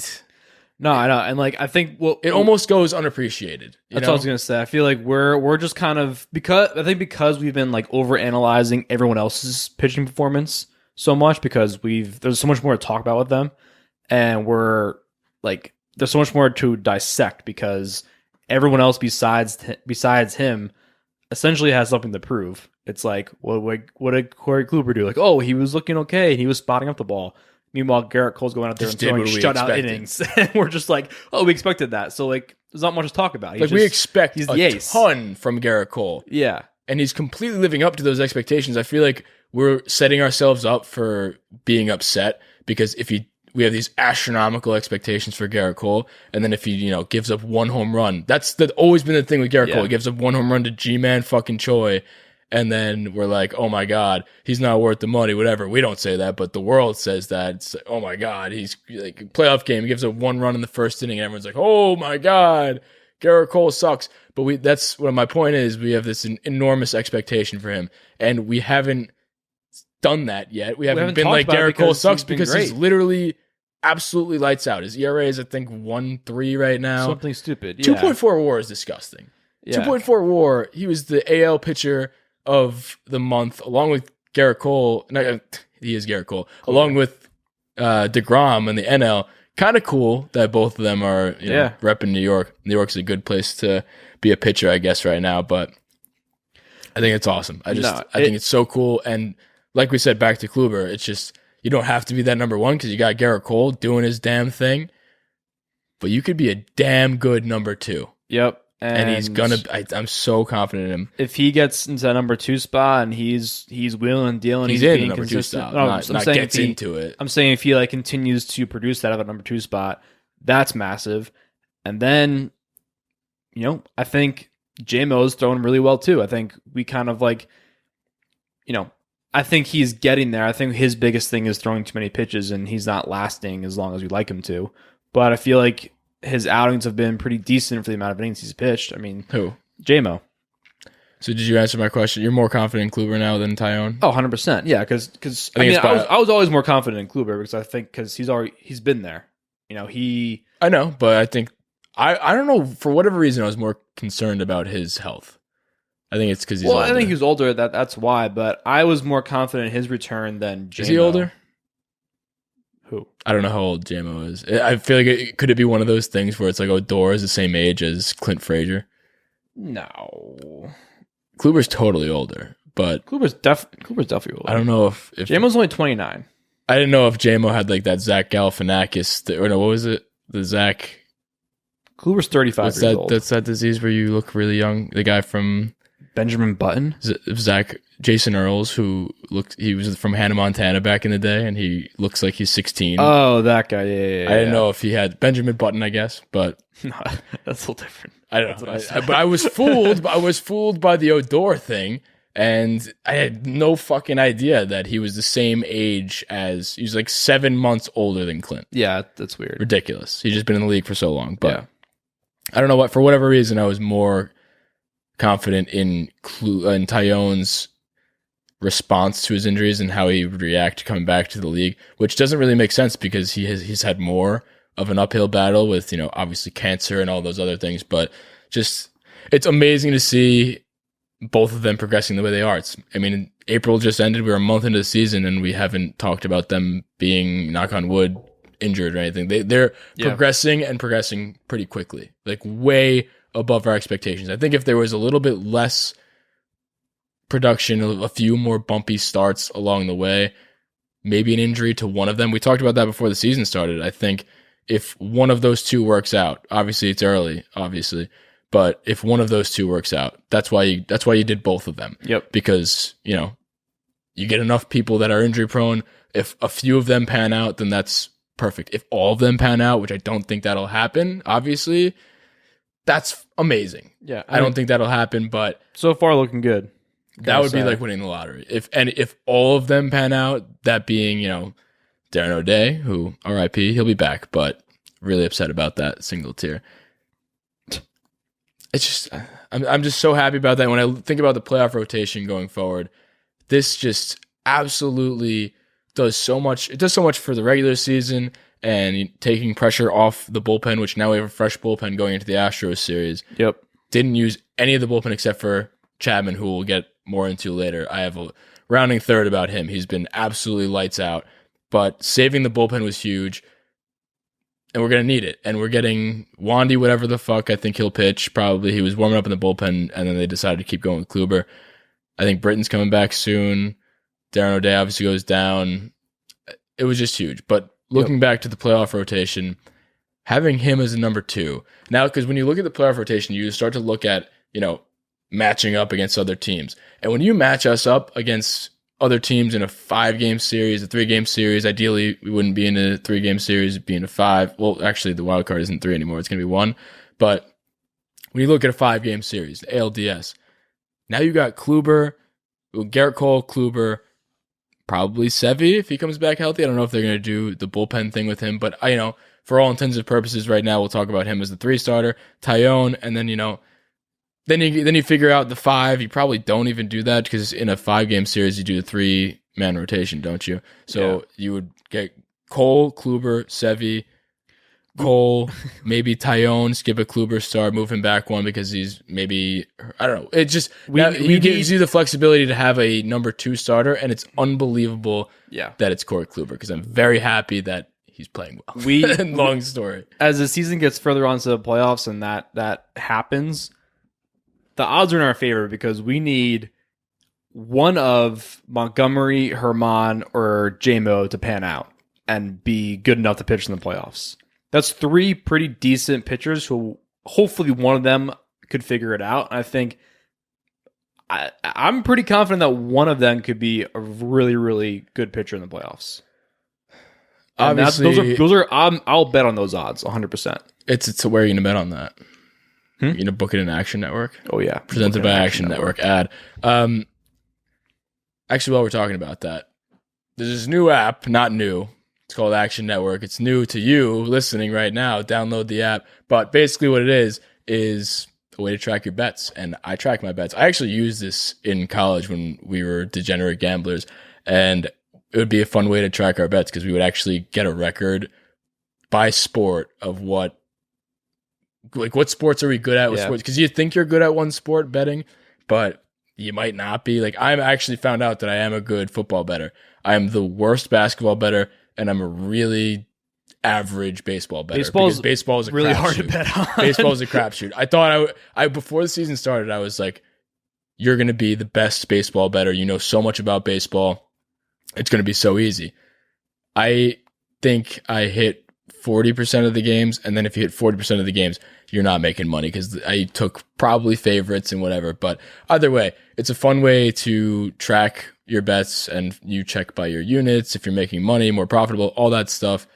Speaker 3: know, and I think it almost goes unappreciated.
Speaker 4: That's what I was gonna say. I feel like we're just kind of because we've been like over analyzing everyone else's pitching performance so much because there's so much more to talk about with them, and we're like there's so much more to dissect because everyone else besides him essentially has something to prove. It's like what did Corey Kluber do? Like, oh, he was looking okay and he was spotting up the ball. Meanwhile, Garrett Cole's going out there and throwing shutout innings. And we're just like, oh, we expected that. So, like, there's not much to talk about.
Speaker 3: We expect a ton from Garrett Cole.
Speaker 4: Yeah.
Speaker 3: And he's completely living up to those expectations. I feel like we're setting ourselves up for being upset because we have these astronomical expectations for Garrett Cole, and then if he, gives up 1 home run, that's always been the thing with Garrett Cole. He gives up 1 home run to G-Man fucking Choi. And then we're like, oh my God, he's not worth the money, whatever. We don't say that, but the world says that. It's like, oh my God, he's like playoff game. He gives up 1 run in the first inning, and everyone's like, oh my God, Garrett Cole sucks. But that's what my point is. We have this enormous expectation for him, and we haven't done that yet. We haven't been like Garrett Cole sucks because he's literally absolutely lights out. His ERA is, I think, 1.3 right now.
Speaker 4: Something stupid.
Speaker 3: 2.4 WAR is disgusting. Yeah. 2.4 WAR. He was the AL pitcher of the month, along with Garrett Cole. No, he is Garrett Cole, along with DeGrom and the NL. Kind of cool that both of them are repping New York. New York's a good place to be a pitcher, I guess, right now. But I think it's awesome. I think it's so cool. And like we said, back to Kluber, it's just you don't have to be that number 1 because you got Garrett Cole doing his damn thing. But you could be a damn good number 2.
Speaker 4: Yep.
Speaker 3: And he's gonna. I'm so confident in him.
Speaker 4: If he gets into that number 2 spot and he's wheeling and dealing,
Speaker 3: he's in the number 2 spot. Not gets into it.
Speaker 4: I'm saying if he continues to produce that at the number 2 spot, that's massive. And then, I think J-Mo's throwing really well too. I think we kind of I think he's getting there. I think his biggest thing is throwing too many pitches, and he's not lasting as long as we'd like him to. But I feel like his outings have been pretty decent for the amount of innings he's pitched. I mean,
Speaker 3: who?
Speaker 4: J-Mo. So
Speaker 3: did you answer my question? You're more confident in Kluber now than Tyone?
Speaker 4: Oh, 100%. Yeah, because I was always more confident in Kluber because I think he's been there. I
Speaker 3: know, but I think I don't know, for whatever reason I was more concerned about his health. I think it's because he's older.
Speaker 4: I think he was older. That's why. But I was more confident in his return than J-Mo.
Speaker 3: Is he older?
Speaker 4: Who?
Speaker 3: I don't know how old JMO is. I feel like could it be one of those things where it's like Odor is the same age as Clint Frazier?
Speaker 4: No.
Speaker 3: Kluber's totally older, but
Speaker 4: Kluber's definitely older.
Speaker 3: I don't know if
Speaker 4: JMO's only 29.
Speaker 3: I didn't know if JMO had like that Zach Galifianakis or no, what was it? The Zach.
Speaker 4: Kluber's 35
Speaker 3: What's
Speaker 4: years
Speaker 3: that?
Speaker 4: old.
Speaker 3: That's that disease where you look really young. The guy from
Speaker 4: Benjamin Button?
Speaker 3: Jason Earls, he was from Hannah Montana back in the day, and he looks like he's 16.
Speaker 4: Oh, that guy. Yeah.
Speaker 3: I didn't know if he had Benjamin Button, I guess, but
Speaker 4: No, that's a little different.
Speaker 3: I don't know. But I was fooled. I was fooled by the Odor thing, and I had no fucking idea that he was the same age as. He was like 7 months older than Clint.
Speaker 4: Yeah, that's weird.
Speaker 3: Ridiculous. He's just been in the league for so long. But
Speaker 4: Yeah.
Speaker 3: I don't know what. For whatever reason, I was more confident in Tyone's response to his injuries and how he would react coming back to the league, which doesn't really make sense because he's had more of an uphill battle with, obviously cancer and all those other things, but just it's amazing to see both of them progressing the way they are. April just ended. We were a month into the season and we haven't talked about them being, knock on wood, injured or anything. They're progressing pretty quickly, like way above our expectations. I think if there was a little bit less production, a few more bumpy starts along the way, maybe an injury to one of them. We talked about that before the season started. I think if one of those two works out, obviously it's early, but if one of those two works out, that's why you did both of them.
Speaker 4: Yep.
Speaker 3: Because, you get enough people that are injury prone. If a few of them pan out, then that's perfect. If all of them pan out, which I don't think that'll happen, obviously, that's amazing.
Speaker 4: Yeah.
Speaker 3: I don't think that'll happen, but
Speaker 4: so far looking good.
Speaker 3: that would be like winning the lottery. If all of them pan out, that being, Darren O'Day, who RIP, he'll be back, but really upset about that single tier. It's just, I'm just so happy about that. When I think about the playoff rotation going forward, this just absolutely does so much. It does so much for the regular season and taking pressure off the bullpen, which now we have a fresh bullpen going into the Astros series.
Speaker 4: Yep.
Speaker 3: Didn't use any of the bullpen except for Chapman, who we'll get more into later. I have a rounding third about him. He's been absolutely lights out, but saving the bullpen was huge, and we're going to need it. And we're getting Wandy, whatever the fuck. I think he'll pitch probably. He was warming up in the bullpen, and then they decided to keep going with Kluber. I think Britton's coming back soon. Darren O'Day obviously goes down. It was just huge. But looking back to the playoff rotation, having him as a number two. Now, because when you look at the playoff rotation, you start to look at, matching up against other teams. And when you match us up against other teams in a 5-game series, a 3-game series, ideally we wouldn't be in a 3-game series, it'd be in a 5. Well, actually the wild card isn't 3 anymore. It's going to be 1. But when you look at a 5-game series, the ALDS, now you got Kluber, Garrett Cole, Kluber, probably Sevy if he comes back healthy. I don't know if they're going to do the bullpen thing with him, but for all intents and purposes right now, we'll talk about him as the 3 starter, Tyone, and then, then you figure out the 5. You probably don't even do that because in a 5-game series, you do a 3-man rotation, don't you? So you would get Cole, Kluber, Sevy, Cole, maybe Tyone, skip a Kluber start, move him back 1 because he's maybe, I don't know. It just, it gives you the flexibility to have a number 2 starter, and it's unbelievable that it's Corey Kluber because I'm very happy that he's playing well. Long story.
Speaker 4: As the season gets further on to the playoffs and that happens, the odds are in our favor because we need one of Montgomery, Herman, or JMO to pan out and be good enough to pitch in the playoffs. That's 3 pretty decent pitchers who hopefully one of them could figure it out. And I think I'm pretty confident that one of them could be a really, really good pitcher in the playoffs. And
Speaker 3: Obviously,
Speaker 4: those are I'll bet on those odds 100%.
Speaker 3: it's where are you going to bet on that? You're going to book it in Action Network?
Speaker 4: Oh, yeah.
Speaker 3: Presented by Action Network ad. Actually, while we're talking about that, there's this new app, not new. It's called Action Network. It's new to you listening right now. Download the app. But basically what it is a way to track your bets. And I track my bets. I actually used this in college when we were degenerate gamblers. And it would be a fun way to track our bets because we would actually get a record by sport of what sports are we good at with sports? Because you think you're good at one sport betting, but you might not be. Like, I'm actually found out that I am a good football bettor. I am the worst basketball bettor, and I'm a really average baseball bettor.
Speaker 4: Baseball's
Speaker 3: because baseball is a
Speaker 4: really
Speaker 3: crapshoot.
Speaker 4: hard to bet on.
Speaker 3: Baseball is a crapshoot. I thought I before the season started, I was like, you're going to be the best baseball bettor. You know so much about baseball. It's going to be so easy. I think I hit 40% of the games, and then if you hit 40% of the games, you're not making money because I took probably favorites and whatever. But either way, it's a fun way to track your bets, and you check by your units if you're making money, more profitable, all that stuff.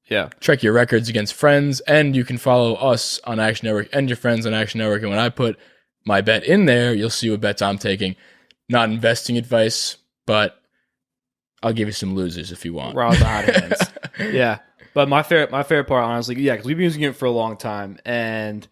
Speaker 4: Yeah.
Speaker 3: Check your records against friends, and you can follow us on Action Network and your friends on Action Network. And when I put my bet in there, you'll see what bets I'm taking. Not investing advice, but I'll give you some losers if you want.
Speaker 4: We're out the hot hands. Yeah. But my favorite part, honestly, yeah, because we've been using it for a long time, and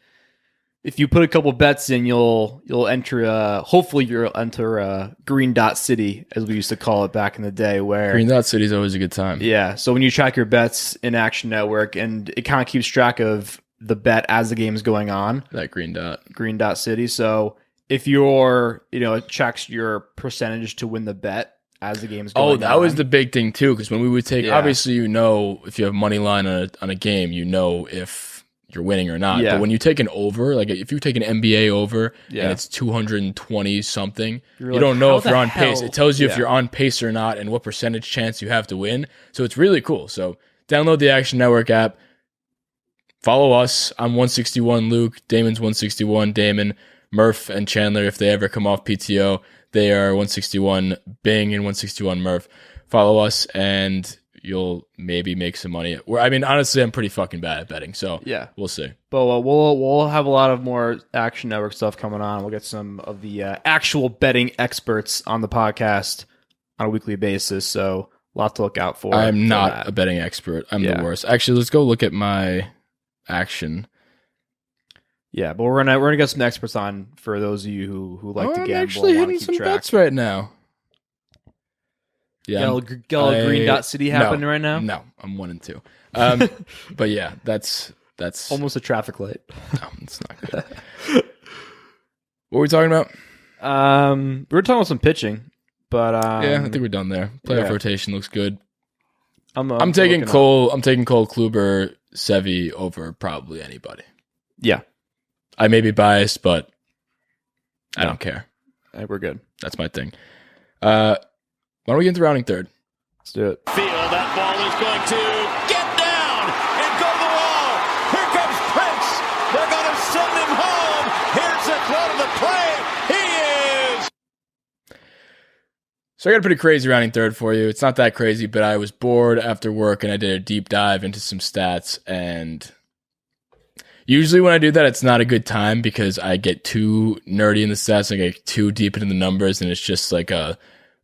Speaker 4: if you put a couple bets in, you'll enter. Hopefully, you'll enter Green Dot City, as we used to call it back in the day. Where
Speaker 3: Green Dot City is always a good time.
Speaker 4: yeah. So when you track your bets in Action Network, and it kind of keeps track of the bet as the game is going on.
Speaker 3: That Green Dot
Speaker 4: City. So if it checks your percentage to win the bet as the game's going on.
Speaker 3: Oh, that was the big thing too, because when we would take, obviously, if you have money line on a game, if you're winning or not.
Speaker 4: Yeah.
Speaker 3: But when you take an over, like if you take an NBA over
Speaker 4: Yeah.
Speaker 3: and it's 220 something,
Speaker 4: You're
Speaker 3: you
Speaker 4: like,
Speaker 3: don't know
Speaker 4: how
Speaker 3: if you're
Speaker 4: the
Speaker 3: on pace.
Speaker 4: hell?
Speaker 3: It tells you if
Speaker 4: Yeah.
Speaker 3: you're on pace or not and what percentage chance you have to win. So it's really cool. So download the Action Network app. Follow us. I'm 161 Luke. Damon's 161 Damon. Murph and Chandler, if they ever come off PTO, they are 161 Bing and 161 Murph. Follow us and you'll maybe make some money. Honestly, I'm pretty fucking bad at betting, so
Speaker 4: Yeah.
Speaker 3: we'll see.
Speaker 4: But we'll have a lot of more Action Network stuff coming on. We'll get some of the actual betting experts on the podcast on a weekly basis. So a lot to look out for.
Speaker 3: I'm not
Speaker 4: that.
Speaker 3: a betting expert. I'm
Speaker 4: Yeah.
Speaker 3: the worst. Actually, let's go look at my action.
Speaker 4: Yeah, but we're gonna get some experts on for those of you who like to gamble.
Speaker 3: I'm actually
Speaker 4: and wanna
Speaker 3: hitting
Speaker 4: keep
Speaker 3: some
Speaker 4: track.
Speaker 3: bets right now. Yeah,
Speaker 4: Get all Green Dot City happening right now.
Speaker 3: No, I'm 1 and 2. But yeah, that's
Speaker 4: Almost a traffic light.
Speaker 3: no, it's not good. What were we talking about?
Speaker 4: We were talking about some pitching, but
Speaker 3: Yeah, I think we're done there. Playoff
Speaker 4: yeah.
Speaker 3: rotation looks good.
Speaker 4: I'm
Speaker 3: taking
Speaker 4: looking
Speaker 3: Cole. I'm taking Cole Kluber, Sevy over probably anybody.
Speaker 4: Yeah,
Speaker 3: I may be biased, but I don't care.
Speaker 4: we're good.
Speaker 3: That's my thing. Why don't we get into rounding third?
Speaker 4: Let's do it.
Speaker 5: Field, that ball is going to get down and go to the wall. Here comes Prince. They're going to send him home. Here's the throw to the plate. He is.
Speaker 3: So I got a pretty crazy rounding third for you. It's not that crazy, but I was bored after work and I did a deep dive into some stats. And usually when I do that, it's not a good time because I get too nerdy in the stats. I get too deep into the numbers, and it's just like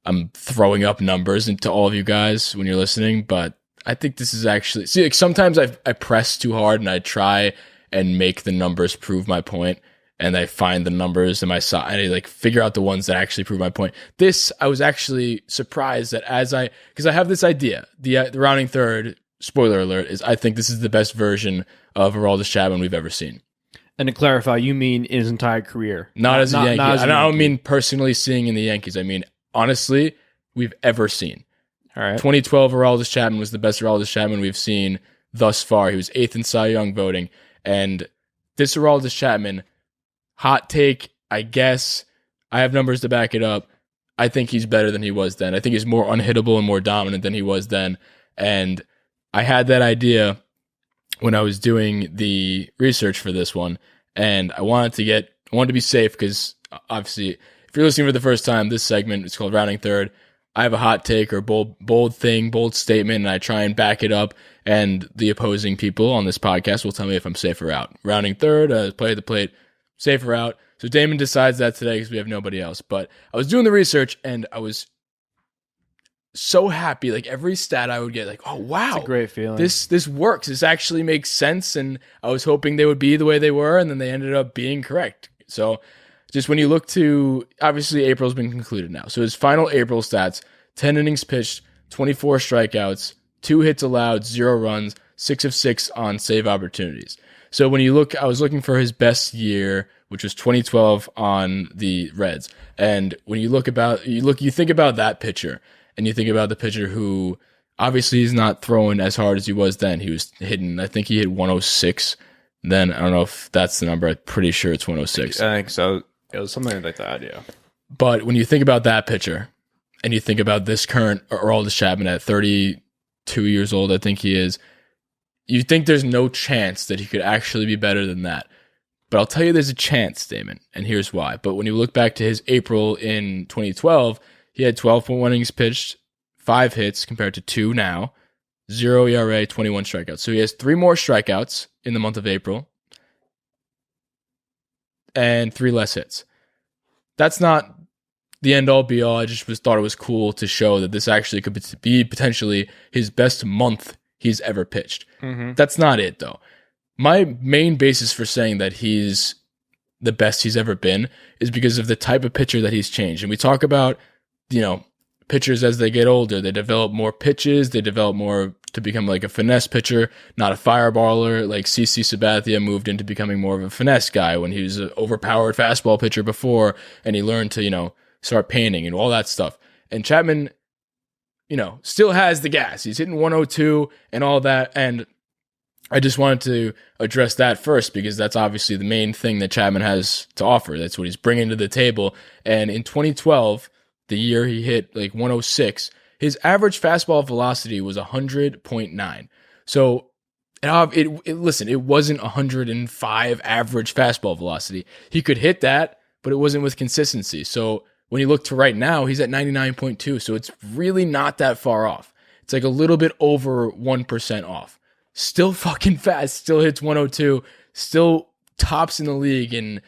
Speaker 3: I'm throwing up numbers into all of you guys when you're listening. But I think this is actually, sometimes I press too hard and I try and make the numbers prove my point. And I find the numbers in my side, and I figure out the ones that actually prove my point. This, I was actually surprised that because I have this idea, the rounding third, spoiler alert, is I think this is the best version of Aroldis Chapman we've ever seen.
Speaker 4: And to clarify, you mean in his entire career,
Speaker 3: Not as a Yankee.
Speaker 4: as a
Speaker 3: And I don't
Speaker 4: Yankee.
Speaker 3: mean personally seeing in the Yankees. I mean, honestly, we've ever seen.
Speaker 4: All right.
Speaker 3: 2012 Aroldis Chapman was the best Aroldis Chapman we've seen thus far. He was 8th in Cy Young voting. And this Aroldis Chapman, hot take, I guess, I have numbers to back it up. I think he's better than he was then. I think he's more unhittable and more dominant than he was then. And I had that idea when I was doing the research for this one. And I wanted to be safe because obviously, if you're listening for the first time, this segment is called Rounding Third. I have a hot take or bold statement, and I try and back it up. And the opposing people on this podcast will tell me if I'm safe or out. Rounding third, play at the plate, safe or out. So Damon decides that today because we have nobody else. But I was doing the research, and I was so happy. Every stat I would get, oh wow,
Speaker 4: It's a great feeling.
Speaker 3: this works. This actually makes sense. And I was hoping they would be the way they were, and then they ended up being correct. So just when you look to, obviously April's been concluded now. So his final April stats, 10 innings pitched, 24 strikeouts, 2 hits allowed, 0 runs, 6 of 6 on save opportunities. So when you look, I was looking for his best year, which was 2012 on the Reds. And when you think about that pitcher, and you think about the pitcher who Obviously, he's not throwing as hard as he was then. He was hitting, I think he hit 106 then. I don't know if that's the number. I'm pretty sure it's 106.
Speaker 4: I think so. It was something like that, yeah.
Speaker 3: But when you think about that pitcher and you think about this current Aroldis Chapman at 32 years old, I think he is, you think there's no chance that he could actually be better than that. But I'll tell you there's a chance, Damon, and here's why. But when you look back to his April in 2012, he had 12.1 innings pitched, 5 hits compared to 2 now, 0 ERA, 21 strikeouts. So he has 3 more strikeouts in the month of April and 3 less hits. That's not the end-all, be-all. I just thought it was cool to show that this actually could be potentially his best month he's ever pitched. Mm-hmm. That's not it, though. My main basis for saying that he's the best he's ever been is because of the type of pitcher that he's changed. And we talk about, pitchers as they get older, they develop more pitches, they develop more to become like a finesse pitcher, not a fireballer. Like CC Sabathia moved into becoming more of a finesse guy when he was an overpowered fastball pitcher before, and he learned to, start painting and all that stuff. And Chapman, still has the gas. He's hitting 102 and all that. And I just wanted to address that first because that's obviously the main thing that Chapman has to offer. That's what he's bringing to the table. And in 2012, the year he hit like 106, his average fastball velocity was 100.9. So, listen, it wasn't 105 average fastball velocity. He could hit that, but it wasn't with consistency. So when you look to right now, he's at 99.2. So it's really not that far off. It's like a little bit over 1% off. Still fucking fast, still hits 102, still tops in the league in,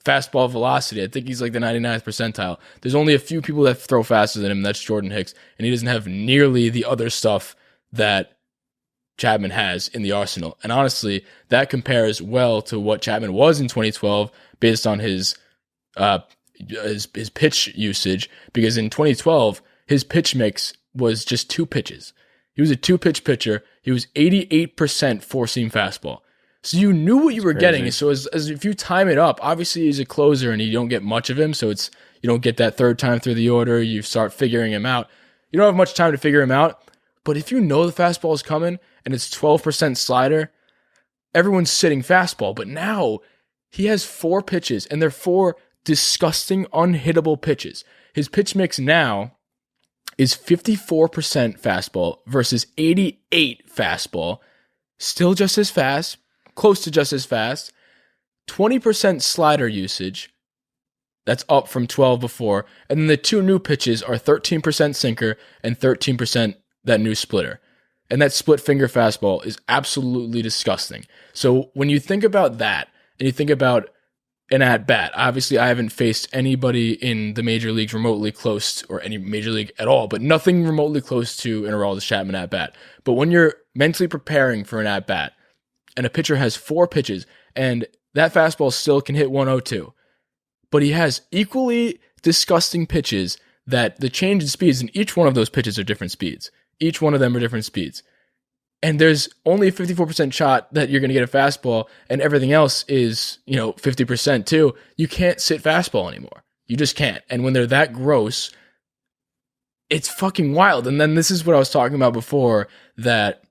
Speaker 3: fastball velocity. I think he's like the 99th percentile. There's only a few people that throw faster than him. That's Jordan Hicks. And he doesn't have nearly the other stuff that Chapman has in the arsenal. And honestly, that compares well to what Chapman was in 2012 based on his pitch usage. Because in 2012, his pitch mix was just 2 pitches. He was a 2-pitch pitcher. He was 88% four-seam fastball. So you knew what you were getting. So as if you time it up, obviously he's a closer and you don't get much of him. So you don't get that third time through the order. You start figuring him out. You don't have much time to figure him out. But if you know the fastball is coming and it's 12% slider, everyone's sitting fastball. But now he has 4 pitches and they're 4 disgusting, unhittable pitches. His pitch mix now is 54% fastball versus 88 fastball. Still just as fast, close to just as fast. 20% slider usage. That's up from 12 before. And then the 2 new pitches are 13% sinker and 13% that new splitter. And that split finger fastball is absolutely disgusting. So when you think about that and you think about an at-bat, obviously I haven't faced anybody in the major leagues remotely close, or any major league at all, but nothing remotely close to an Aroldis Chapman at-bat. But when you're mentally preparing for an at-bat and a pitcher has 4 pitches and that fastball still can hit 102, but he has equally disgusting pitches that the change in speeds, and each one of those pitches are different speeds. Each one of them are different speeds. And there's only a 54% shot that you're going to get a fastball, and everything else is, 50% too. You can't sit fastball anymore. You just can't. And when they're that gross, it's fucking wild. And then this is what I was talking about before, that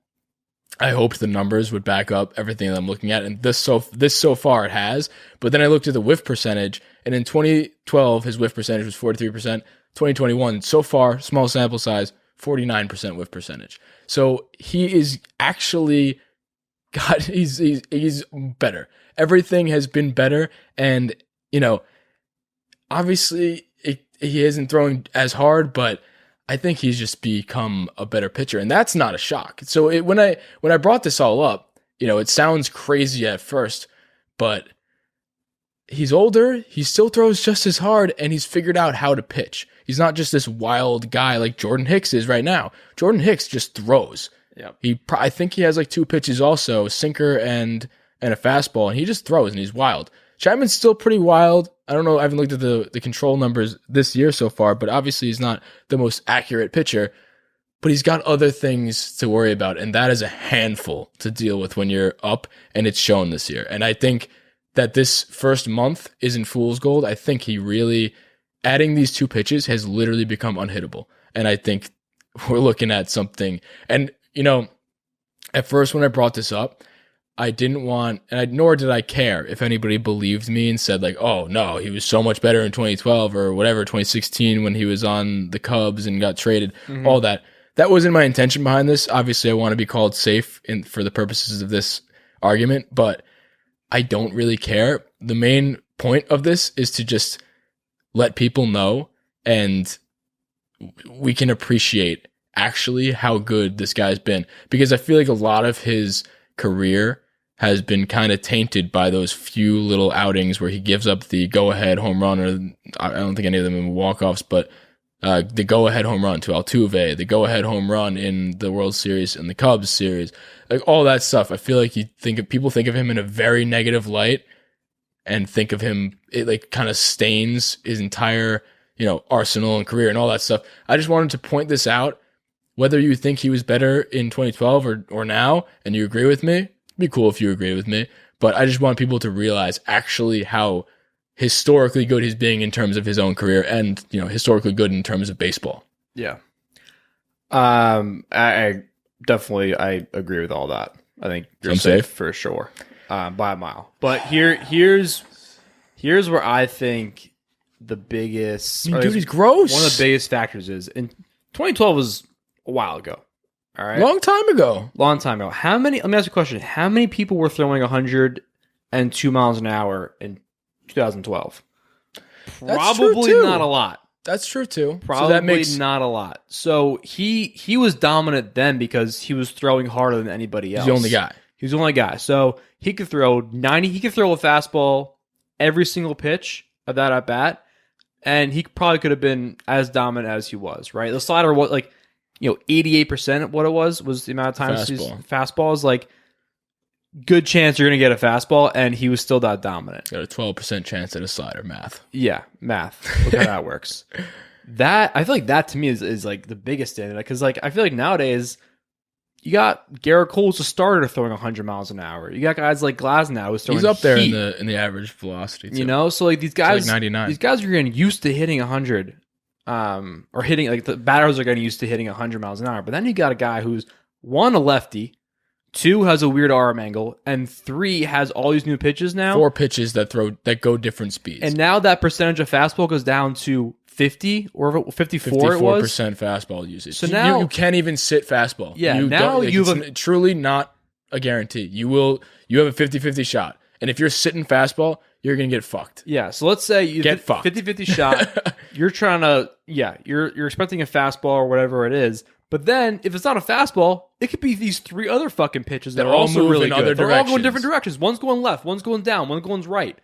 Speaker 3: I hoped the numbers would back up everything that I'm looking at. And this so far it has. But then I looked at the whiff percentage, and in 2012, his whiff percentage was 43%. 2021, so far, small sample size, 49% whiff percentage. So he is actually, he's better. Everything has been better. And, obviously he isn't throwing as hard, but I think he's just become a better pitcher. And that's not a shock. So when I brought this all up, it sounds crazy at first, but he's older. He still throws just as hard, and he's figured out how to pitch. He's not just this wild guy like Jordan Hicks is right now. Jordan Hicks just throws. Yeah. I think he has like 2 pitches also, a sinker and a fastball, and he just throws, and he's wild. Chapman's still pretty wild. I don't know. I haven't looked at the control numbers this year so far, but obviously he's not the most accurate pitcher. But he's got other things to worry about, and that is a handful to deal with when you're up, and it's shown this year. And I think that this first month isn't fool's gold. I think he really, adding these 2 pitches has literally become unhittable. And I think we're looking at something. And, at first when I brought this up, I didn't want, nor did I care if anybody believed me and said like, oh no, he was so much better in 2012 or whatever, 2016 when he was on the Cubs and got traded, all that. That wasn't my intention behind this. Obviously, I want to be called safe for the purposes of this argument, but I don't really care. The main point of this is to just let people know, and we can appreciate actually how good this guy's been, because I feel like a lot of his career has been kind of tainted by those few little outings where he gives up the go-ahead home run, or I don't think any of them are walk-offs, but the go-ahead home run to Altuve, the go-ahead home run in the World Series and the Cubs series, like all that stuff. I feel like people think of him in a very negative light, and think of him, it like kind of stains his entire, arsenal and career and all that stuff. I just wanted to point this out. Whether you think he was better in 2012 or now, and you agree with me, it'd be cool if you agree with me. But I just want people to realize actually how historically good he's being in terms of his own career, and historically good in terms of baseball.
Speaker 4: Yeah. I definitely agree with all that. I think you're safe for sure, by a mile. But here's where I think the biggest,
Speaker 3: dude, he's gross.
Speaker 4: One of the biggest factors is, in 2012 was a while ago. All right,
Speaker 3: long time ago.
Speaker 4: Let me ask you a question. How many people were throwing 102 miles an hour in 2012? Probably not a lot.
Speaker 3: That's true too.
Speaker 4: Probably
Speaker 3: so that makes
Speaker 4: not a lot. So he was dominant then because he was throwing harder than anybody else.
Speaker 3: He's the only guy.
Speaker 4: He was the only guy. So he could throw 90. He could throw a fastball every single pitch of that at bat, and he probably could have been as dominant as he was. Right. The slider was 88% of what it was the amount of times fastball is like. Good chance you're going to get a fastball, and he was still that dominant.
Speaker 3: Got a 12% chance at a slider. Math.
Speaker 4: Yeah, math. Look how that works. I feel like that to me is like the biggest standard, because like I feel like nowadays you got Garrett Cole's a starter throwing 100 miles an hour. You got guys like Glasnow who's throwing.
Speaker 3: He's up there
Speaker 4: heat,
Speaker 3: in the average velocity too.
Speaker 4: So like these guys,
Speaker 3: like 99.
Speaker 4: These guys are getting used to hitting 100, or hitting, like the batters are getting used to hitting 100 miles an hour. But then you got a guy who's a lefty. 2 has a weird arm angle, and 3 has all these new pitches now.
Speaker 3: 4 pitches that go different speeds.
Speaker 4: And now that percentage of fastball goes down to 50 or 54 it was.
Speaker 3: 54% fastball usage.
Speaker 4: So now
Speaker 3: you can't even sit fastball.
Speaker 4: Yeah, now
Speaker 3: it's truly not a guarantee. You have a 50-50 shot. And if you're sitting fastball, you're going to get fucked.
Speaker 4: Yeah, so let's say you
Speaker 3: get fucked.
Speaker 4: 50-50 shot. You're trying to you're expecting a fastball or whatever it is. But then, if it's not a fastball, it could be these 3 other fucking pitches that are also really good. They're all going different directions. One's going left, one's going down, one's going right.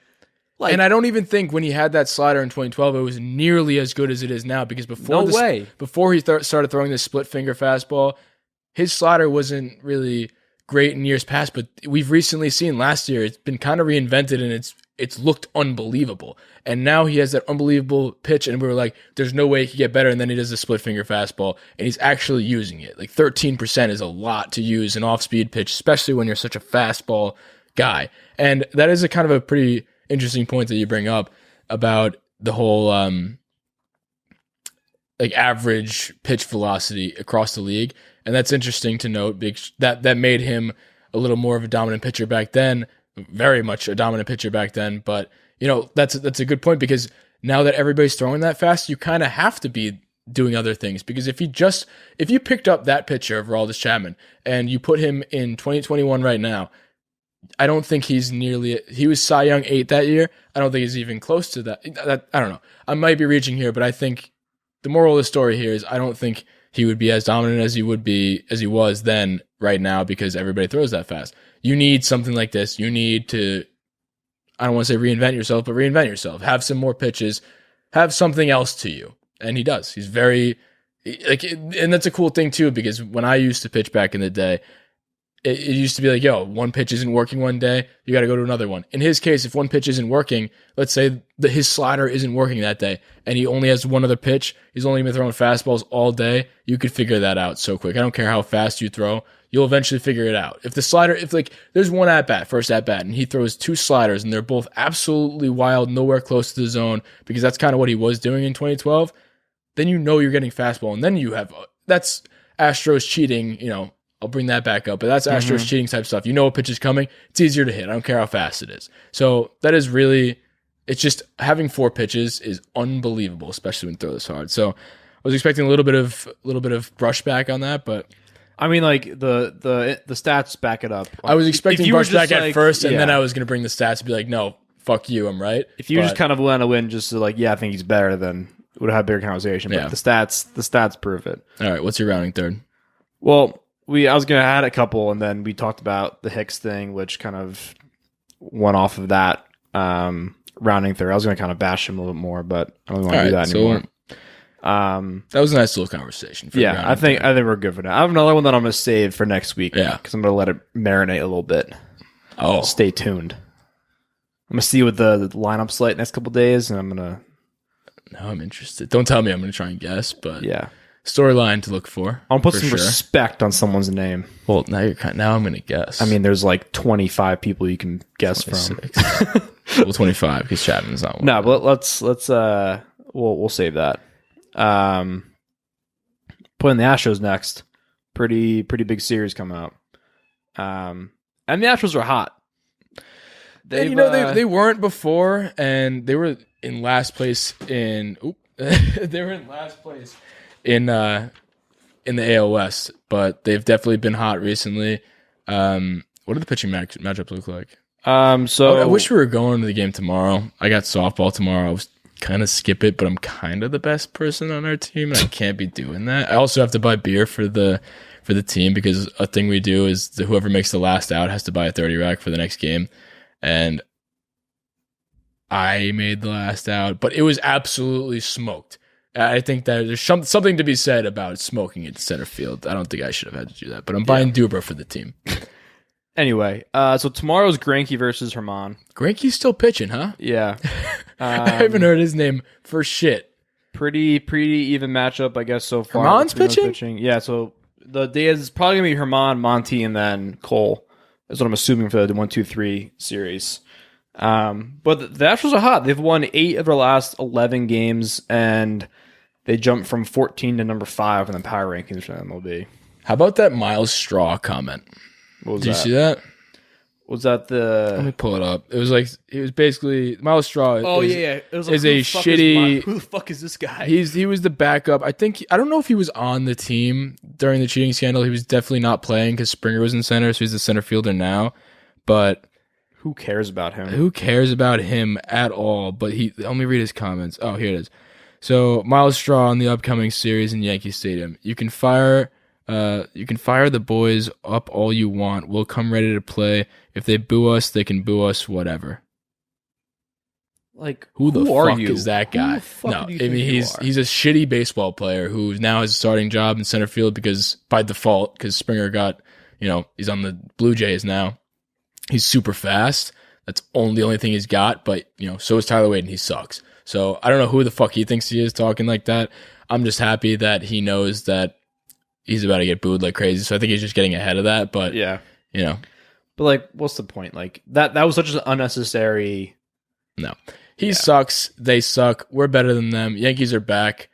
Speaker 3: And I don't even think when he had that slider in 2012, it was nearly as good as it is now. Because before he started throwing this split finger fastball, his slider wasn't really great in years past. But we've recently seen last year, it's been kind of reinvented, and it's looked unbelievable. And now he has that unbelievable pitch, and we were like, there's no way he could get better. And then he does a split finger fastball, and he's actually using it. Like 13% is a lot to use an off-speed pitch, especially when you're such a fastball guy. And that is a kind of a pretty interesting point that you bring up about the whole average pitch velocity across the league. And that's interesting to note, because that made him a little more of a dominant pitcher back then, very much a dominant pitcher back then. But that's a good point, because now that everybody's throwing that fast, you kind of have to be doing other things. Because if you picked up that pitcher of Aroldis Chapman and you put him in 2021 right now, I don't think he was Cy Young 8 that year. I don't think he's even close to that. I don't know. I might be reaching here, but I think the moral of the story here is I don't think he would be as dominant as he was then right now, because everybody throws that fast. You need something like this. You need to, I don't want to say reinvent yourself, but reinvent yourself. Have some more pitches. Have something else to you. And he does. He's very, and that's a cool thing too, because when I used to pitch back in the day, it used to be like, yo, one pitch isn't working one day, you got to go to another one. In his case, if one pitch isn't working, let's say his slider isn't working that day, and he only has one other pitch, he's only been throwing fastballs all day, you could figure that out so quick. I don't care how fast you throw, you'll eventually figure it out. If there's one first at bat, and he throws 2 sliders, and they're both absolutely wild, nowhere close to the zone, because that's kind of what he was doing in 2012, then you're getting fastball, and then you have that's Astros cheating, I'll bring that back up, but that's Astros cheating type stuff. You know a pitch is coming. It's easier to hit. I don't care how fast it is. So that is really, it's just having 4 pitches is unbelievable, especially when you throw this hard. So I was expecting a little bit of brushback on that, but
Speaker 4: I mean, like the stats back it up.
Speaker 3: I was expecting brushback at first, and
Speaker 4: yeah.
Speaker 3: then I was going to bring the stats and be like, no, fuck you, I'm right.
Speaker 4: If you just kind of went to win, just to I think he's better, then we would have a bigger conversation. But
Speaker 3: Yeah.
Speaker 4: the stats prove it.
Speaker 3: All right, what's your rounding third?
Speaker 4: Well, I was going to add a couple, and then we talked about the Hicks thing, which kind of went off of that rounding third. I was going to kind of bash him a little bit more, but I don't want to do that anymore.
Speaker 3: That was a nice little conversation.
Speaker 4: Yeah, I think we're good for now. I have another one that I'm going to save for next week.
Speaker 3: Yeah.
Speaker 4: Because I'm going to let it marinate a little bit.
Speaker 3: Oh,
Speaker 4: Stay tuned. I'm going to see what the lineup's like next couple days, and I'm going to...
Speaker 3: now I'm interested. Don't tell me I'm going to try and guess, but
Speaker 4: Yeah.
Speaker 3: storyline to look for.
Speaker 4: I'll put
Speaker 3: for
Speaker 4: some
Speaker 3: sure.
Speaker 4: respect on someone's name.
Speaker 3: Well, now I'm going to guess.
Speaker 4: I mean, there's 25 people you can guess from.
Speaker 3: 26. Well, 25 because Chapman's not one.
Speaker 4: No, but let's we'll save that. Putting the Astros next. Pretty big series coming up. And the Astros are hot.
Speaker 3: They weren't before, and they were in last place in. They were in last place in the AL West, but they've definitely been hot recently. What do the pitching matchups look like?
Speaker 4: So
Speaker 3: I wish we were going to the game tomorrow. I got softball tomorrow. I was kind of skip it, but I'm kind of the best person on our team, and I can't be doing that. I also have to buy beer for the team because a thing we do is whoever makes the last out has to buy a 30 rack for the next game, and I made the last out, but it was absolutely smoked. I think that there's something to be said about smoking in center field. I don't think I should have had to do that, but I'm buying Duber for the team.
Speaker 4: anyway, so tomorrow's Greinke versus Herman.
Speaker 3: Greinke's still pitching, huh?
Speaker 4: Yeah.
Speaker 3: I haven't heard his name for shit.
Speaker 4: Pretty even matchup, I guess, so far.
Speaker 3: Herman's
Speaker 4: between those
Speaker 3: pitching?
Speaker 4: Yeah, so the day is probably going to be Herman, Monty, and then Cole. That's what I'm assuming for the 1-2-3 series. But the Astros are hot. They've won 8 of their last 11 games, and they jumped from 14 to number 5 in the power rankings for MLB.
Speaker 3: How about that Miles Straw comment?
Speaker 4: What was
Speaker 3: Did
Speaker 4: that?
Speaker 3: you see that?
Speaker 4: Was that the...
Speaker 3: Let me pull it up. It was basically Miles Straw.
Speaker 4: Oh, yeah. It was
Speaker 3: is a shitty...
Speaker 4: Who the fuck is this guy?
Speaker 3: He was the backup. I don't know if he was on the team during the cheating scandal. He was definitely not playing because Springer was in center, so he's the center fielder now. But
Speaker 4: who cares about him?
Speaker 3: who cares about him at all? But let me read his comments. Oh, here it is. So Miles Straw in the upcoming series in Yankee Stadium. You can fire the boys up all you want. We'll come ready to play. If they boo us, they can boo us, whatever.
Speaker 4: Like,
Speaker 3: Who the
Speaker 4: are
Speaker 3: fuck
Speaker 4: you?
Speaker 3: is that
Speaker 4: Who
Speaker 3: guy?
Speaker 4: the fuck
Speaker 3: No,
Speaker 4: do you
Speaker 3: I
Speaker 4: think
Speaker 3: mean
Speaker 4: you
Speaker 3: he's a shitty baseball player who now has a starting job in center field because by default, because Springer got, he's on the Blue Jays now. He's super fast. That's the only thing he's got, but so is Tyler Wade and he sucks. So I don't know who the fuck he thinks he is talking like that. I'm just happy that he knows that he's about to get booed like crazy. So I think he's just getting ahead of that. But
Speaker 4: Yeah.
Speaker 3: But
Speaker 4: like, what's the point? Like, that was such an unnecessary...
Speaker 3: No. He sucks. They suck. We're better than them. Yankees are back.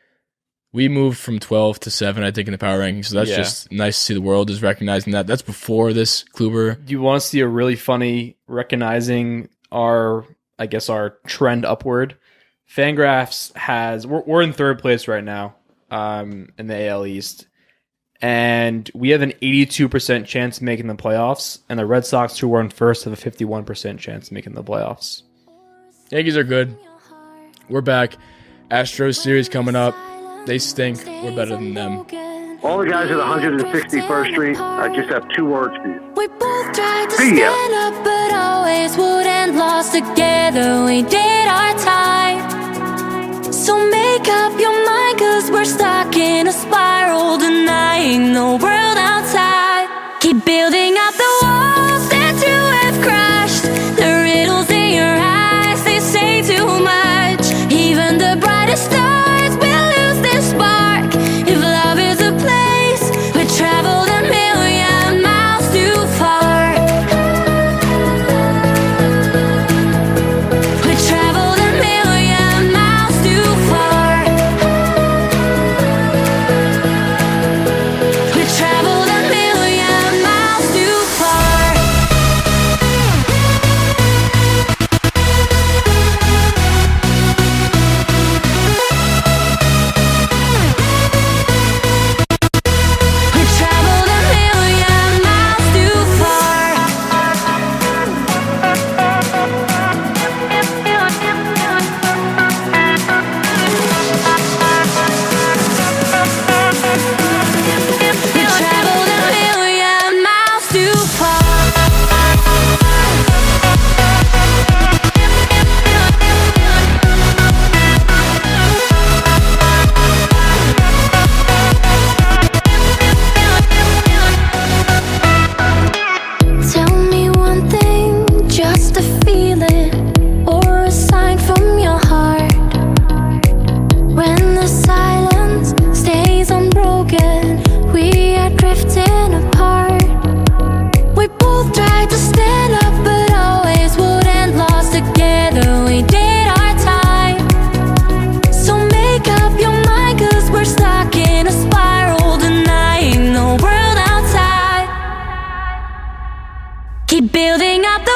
Speaker 3: We moved from 12 to 7, I think, in the power rankings. So that's just nice to see the world is recognizing that. That's before this Kluber.
Speaker 4: Do you want to see a really funny recognizing our trend upward? Fangraphs has... We're in third place right now in the AL East. And we have an 82% chance of making the playoffs. And the Red Sox, who are in first, have a 51% chance of making the playoffs.
Speaker 3: Yankees are good. We're back. Astros series coming up. They stink. We're better than them.
Speaker 6: All the guys at 161st Street, I just have 2 words for you.
Speaker 7: We both tried to
Speaker 6: See ya.
Speaker 7: stand up, but always wouldn't. Lost together, we did our time. So make up your mind, 'cause we're stuck in a spiral, denying the world outside. Keep building up the walls that you have crashed. The riddles in your eyes, they say too much. Even the brightest stars will lose their spark. If love is a place, we traveled a million miles too far. We traveled a million miles too far. stand up, but always would end lost together. We did our time. So make up your mind, 'cause we're stuck in a spiral, denying the world outside. Keep building up the